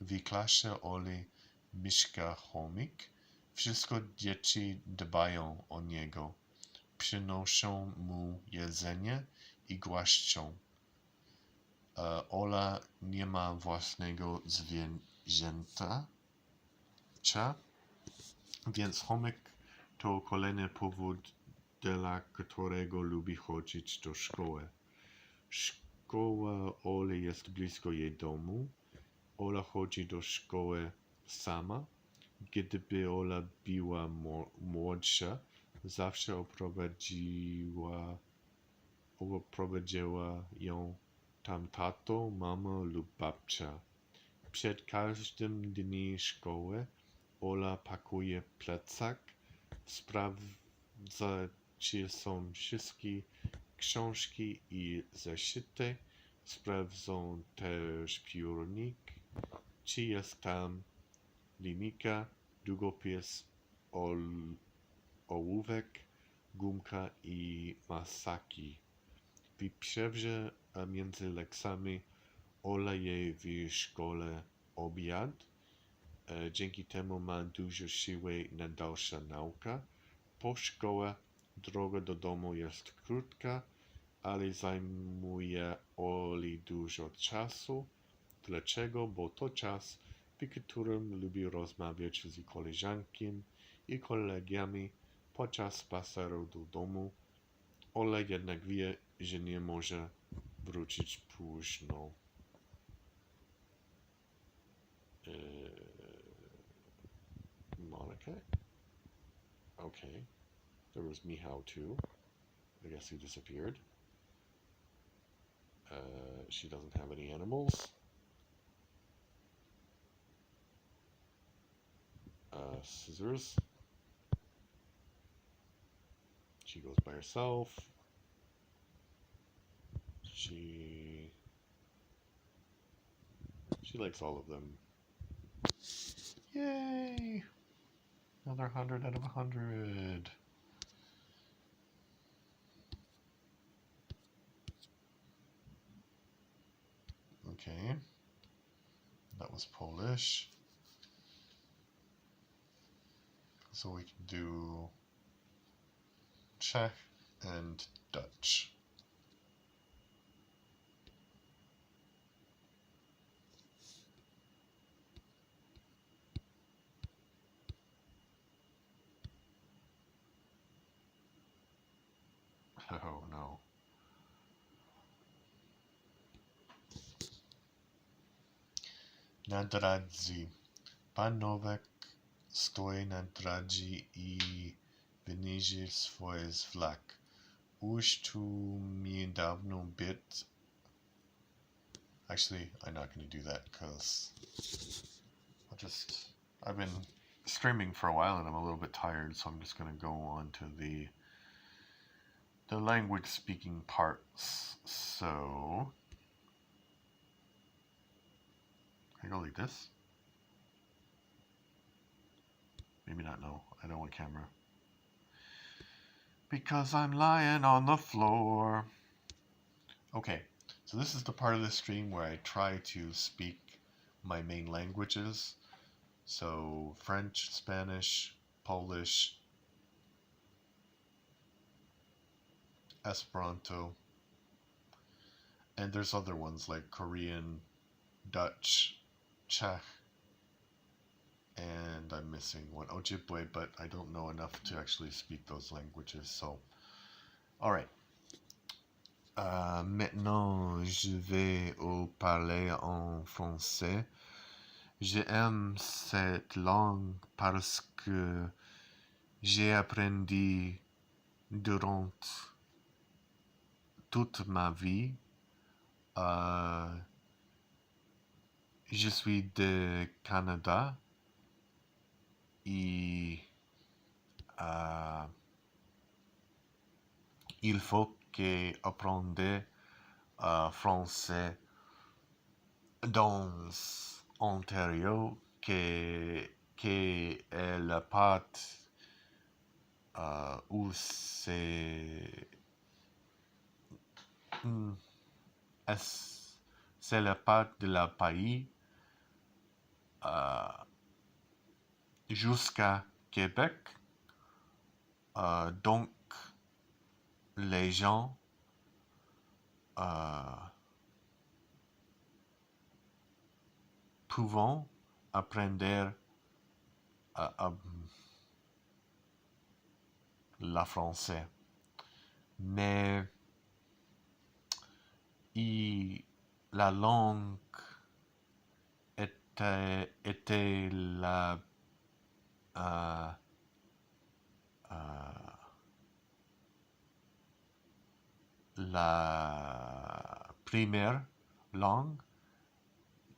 W klasie Oli mieszka chomik. Wszystko dzieci dbają o niego. Przynoszą mu jedzenie i głaszczą. Ola nie ma własnego zwierzęcia, więc chomik to kolejny powód, dla którego lubi chodzić do szkoły. Szkoła Oli jest blisko jej domu. Ola chodzi do szkoły sama. Gdyby Ola była młodsza, zawsze oprowadziła ją tam tato, mama lub babcia. Przed każdym dniem szkoły Ola pakuje plecak, sprawdza, czy są wszystkie książki i zeszyty, sprawdzą też piórnik, czy jest tam linijka, długopis, ołówek, gumka i masaki. W przerwie między lekcjami Ola je w szkole obiad. Dzięki temu ma dużo siły na dalszą naukę. Po szkole droga do domu jest krótka, ale zajmuje Oli dużo czasu. Dlaczego? Bo to czas, w którym lubi rozmawiać z koleżankiem i kolegami podczas spaceru do domu. Ola jednak wie, że nie może wrócić późno. Monica? Okay. There was Michał too. I guess he disappeared. She doesn't have any animals. Scissors. She goes by herself. She likes all of them. Yay! Another 100 out of 100. Okay. That was Polish. So we can do Czech and Dutch. Oh no. Na dradzi. Pan Nowak stoi na dradzi I wyniży swój flak. Už tu mi dawno bit. Actually, I'm not going to do that because I've been streaming for a while and I'm a little bit tired, so I'm just going to go on to the language speaking parts. So can I go like this? Maybe not. No, I don't want camera. Because I'm lying on the floor. Okay, so this is the part of the stream where I try to speak my main languages. So French, Spanish, Polish, Esperanto, and there's other ones like Korean, Dutch, Czech, and I'm missing one, Ojibwe, but I don't know enough to actually speak those languages. So, all right. Maintenant, je vais parler en français. J'aime cette langue parce que j'ai appris durant toute ma vie. Je suis de Canada et il faut que apprendre français dans Ontario, qui est la part où c'est la part de la pays jusqu'à Québec. Donc, les gens pouvons apprendre la français. Mais la langue était la première langue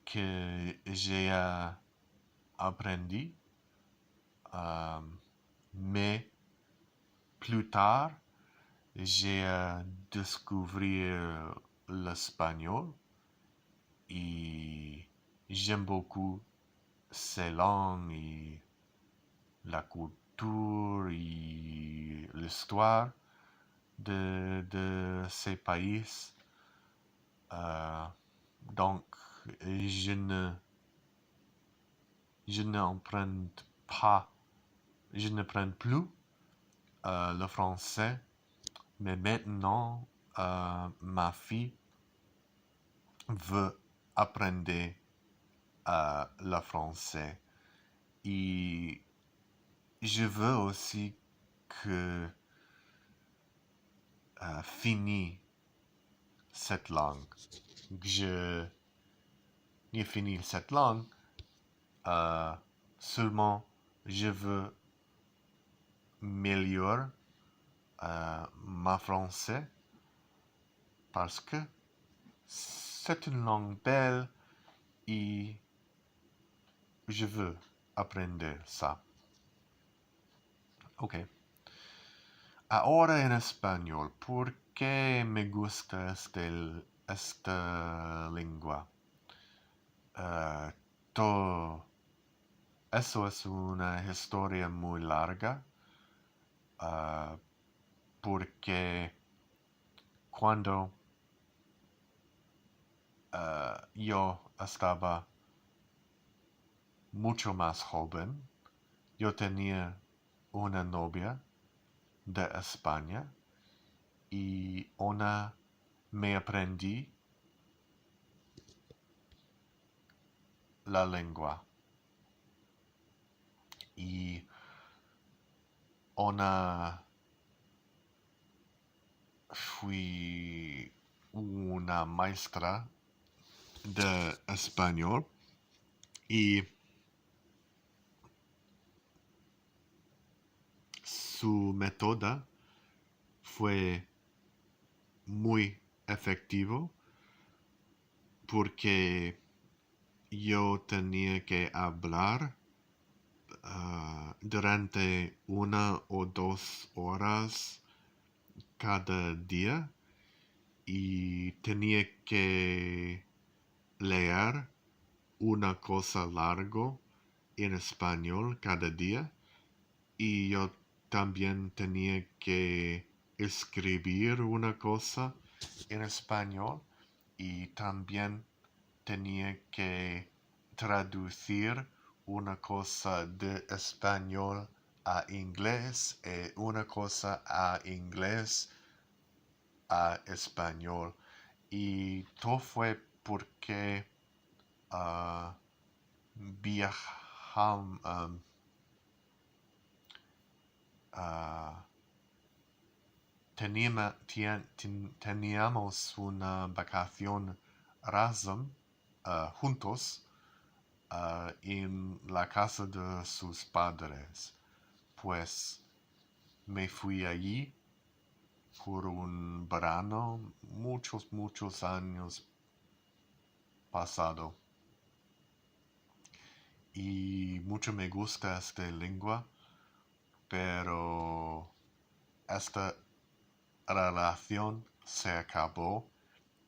que j'ai appris, mais plus tard, j'ai découvert l'espagnol et j'aime beaucoup ces langues et la culture et l'histoire de ces pays. Donc, je n'apprends plus le français, mais maintenant, ma fille veut apprendre le français. Et je veux aussi que finisse cette langue. Je n'ai fini cette langue, seulement je veux améliorer ma français parce que c'est une langue belle et je veux apprendre ça. Ok. Ahora en español, ¿por qué me gusta esta lengua? Eso es una historia muy larga, porque cuando yo estaba mucho más joven. Yo tenía una novia de España y ona me aprendí la lengua. Y ona fui una maestra de español y su método fue muy efectivo porque yo tenía que hablar durante 1 o 2 horas cada día y tenía que leer una cosa largo en español cada día y yo también tenía que escribir una cosa en español y también tenía que traducir una cosa de español a inglés y una cosa a inglés a español. Y todo fue porque teníamos una vacación Razum juntos en la casa de sus padres. Pues me fui allí por un verano, muchos años pasado. Y mucho me gusta esta lengua, pero esta relación se acabó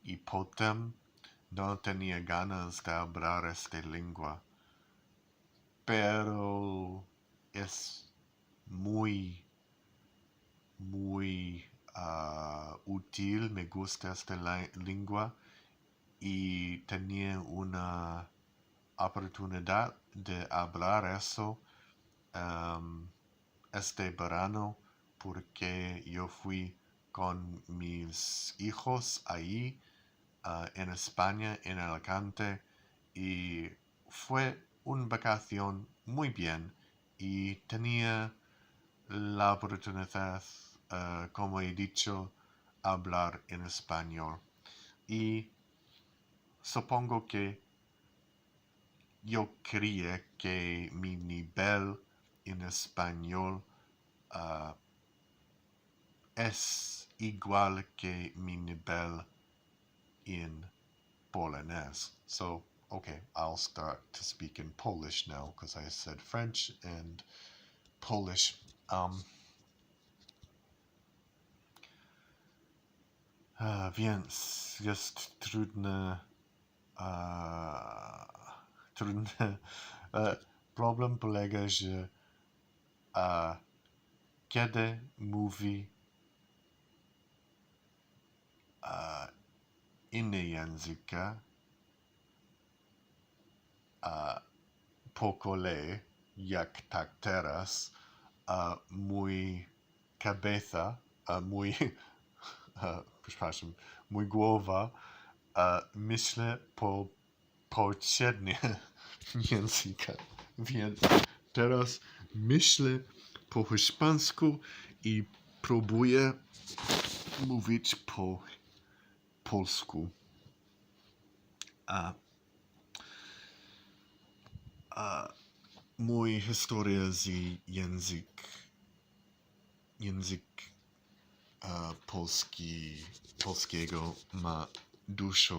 y Potem no tenía ganas de hablar esta lengua. Pero es muy útil, me gusta esta lengua y tenía una oportunidad de hablar eso este verano porque yo fui con mis hijos ahí en España, en Alicante, y fue una vacación muy bien y tenía la oportunidad, como he dicho, hablar en español. Y supongo que yo creía que mi nivel en español es igual que mi nivel in Polonese. So, okay, I'll start to speak in Polish now because I said French and Polish. Więc jest trudny problem polega, że kiedy mówi inne języka po kolei, jak tak teraz, mój cabeza, przepraszam, mój głowa myśli po poprzednie języka. Więc teraz myślę po hiszpańsku i próbuję mówić po polsku. Mój historia z język polskiego ma duże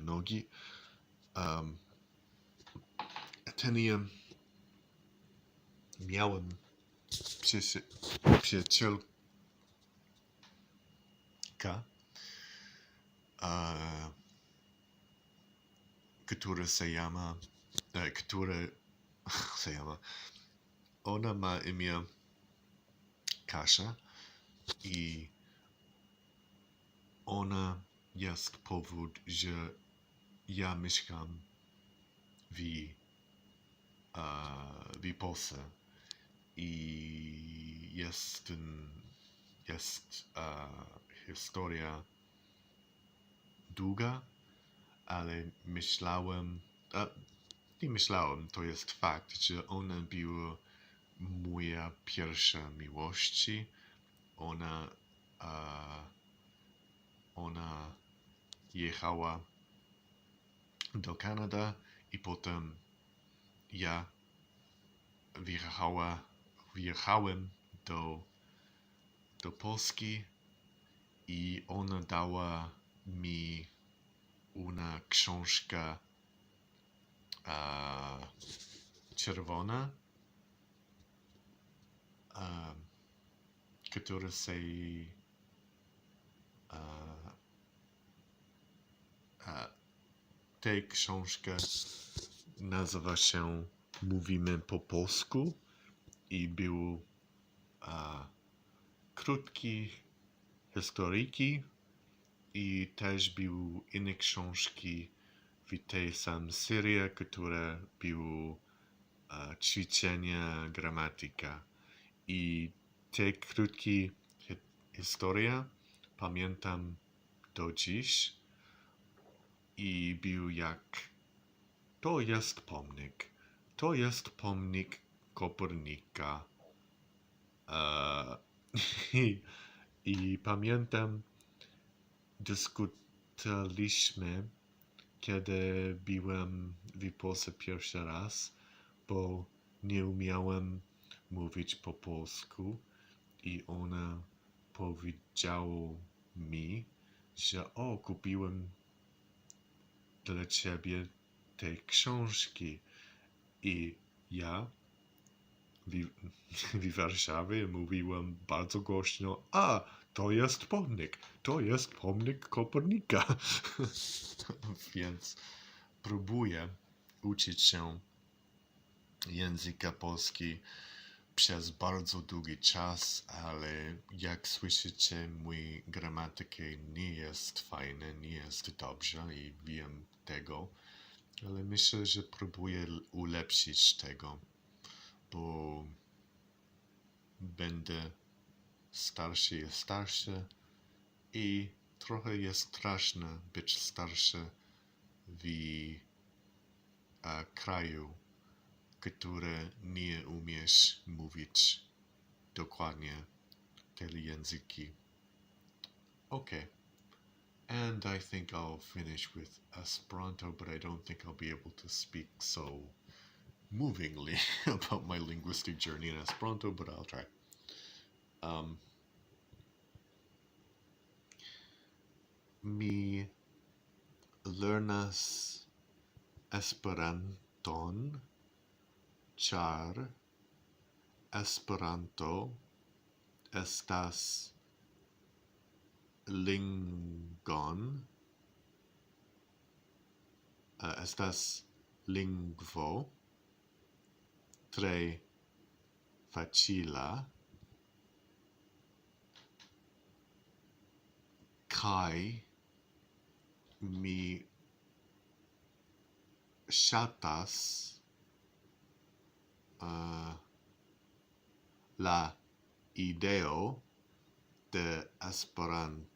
nogi. Miałem przyjacielka, która se llama, ona ma imię Kasia i ona jest powód, że ja mieszkam w Polsce i jest historia długa, ale nie myślałem, to jest fakt, że ona była moja pierwsza miłość. Ona jechała do Kanady i potem ja wjechałem do Polski i ona dała mi una książka czerwona, która się ta książka nazywa się Mówimy po polsku i był krótki historyjki i też był inne książki w tej samej serii, które były ćwiczenia gramatyka. I te krótkie historie pamiętam do dziś i był jak to jest pomnik Kopernika. I pamiętam dyskutowaliśmy, kiedy byłem w Polsce pierwszy raz, bo nie umiałem mówić po polsku i ona powiedziała mi, że kupiłem dla ciebie te książki i ja w Warszawie mówiłem bardzo głośno, to jest pomnik Kopernika. Więc próbuję uczyć się języka polskiego przez bardzo długi czas, ale jak słyszycie, mój gramatyka nie jest fajna, nie jest dobrze i wiem tego, ale myślę, że próbuję ulepszyć tego, bo będę starszy i trochę jest straszne być starszy w kraju, który nie umiesz mówić dokładnie te języki. Okay. And I think I'll finish with Esperanto, but I don't think I'll be able to speak so movingly about my linguistic journey in Esperanto, but I'll try. Mi lernas Esperanton, ĉar Esperanto estas lingvo tre facila kaj mi ŝatas la ideo de Esperanto.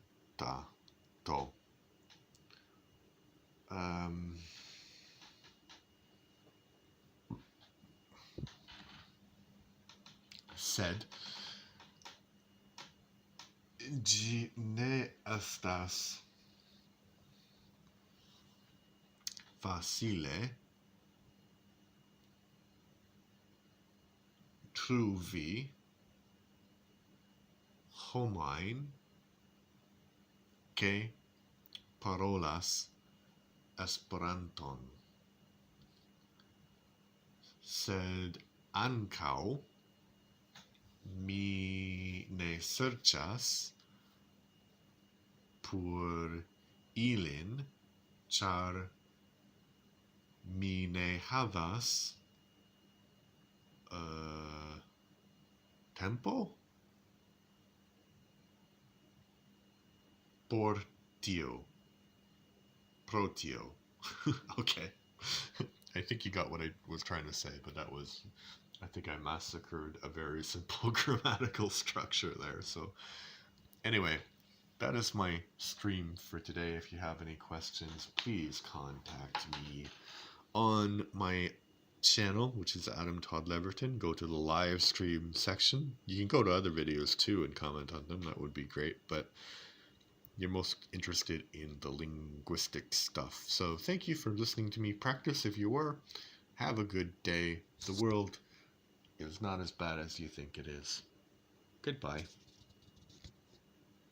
Sed ĝi ne estas facile trovi homojn ke parolas Esperanton. Sed ankaŭ mi ne serĉas por ilin, ĉar mi ne havas tempo por tio. protio. Okay. I think you got what I was trying to say, but I think I massacred a very simple grammatical structure there. So anyway, that is my stream for today. If you have any questions, please contact me on my channel, which is Adam Todd Leverton. Go to the live stream section. You can go to other videos too and comment on them. That would be great. But you're most interested in the linguistic stuff. So thank you for listening to me practice. If you were, have a good day. The world is not as bad as you think it is. Goodbye.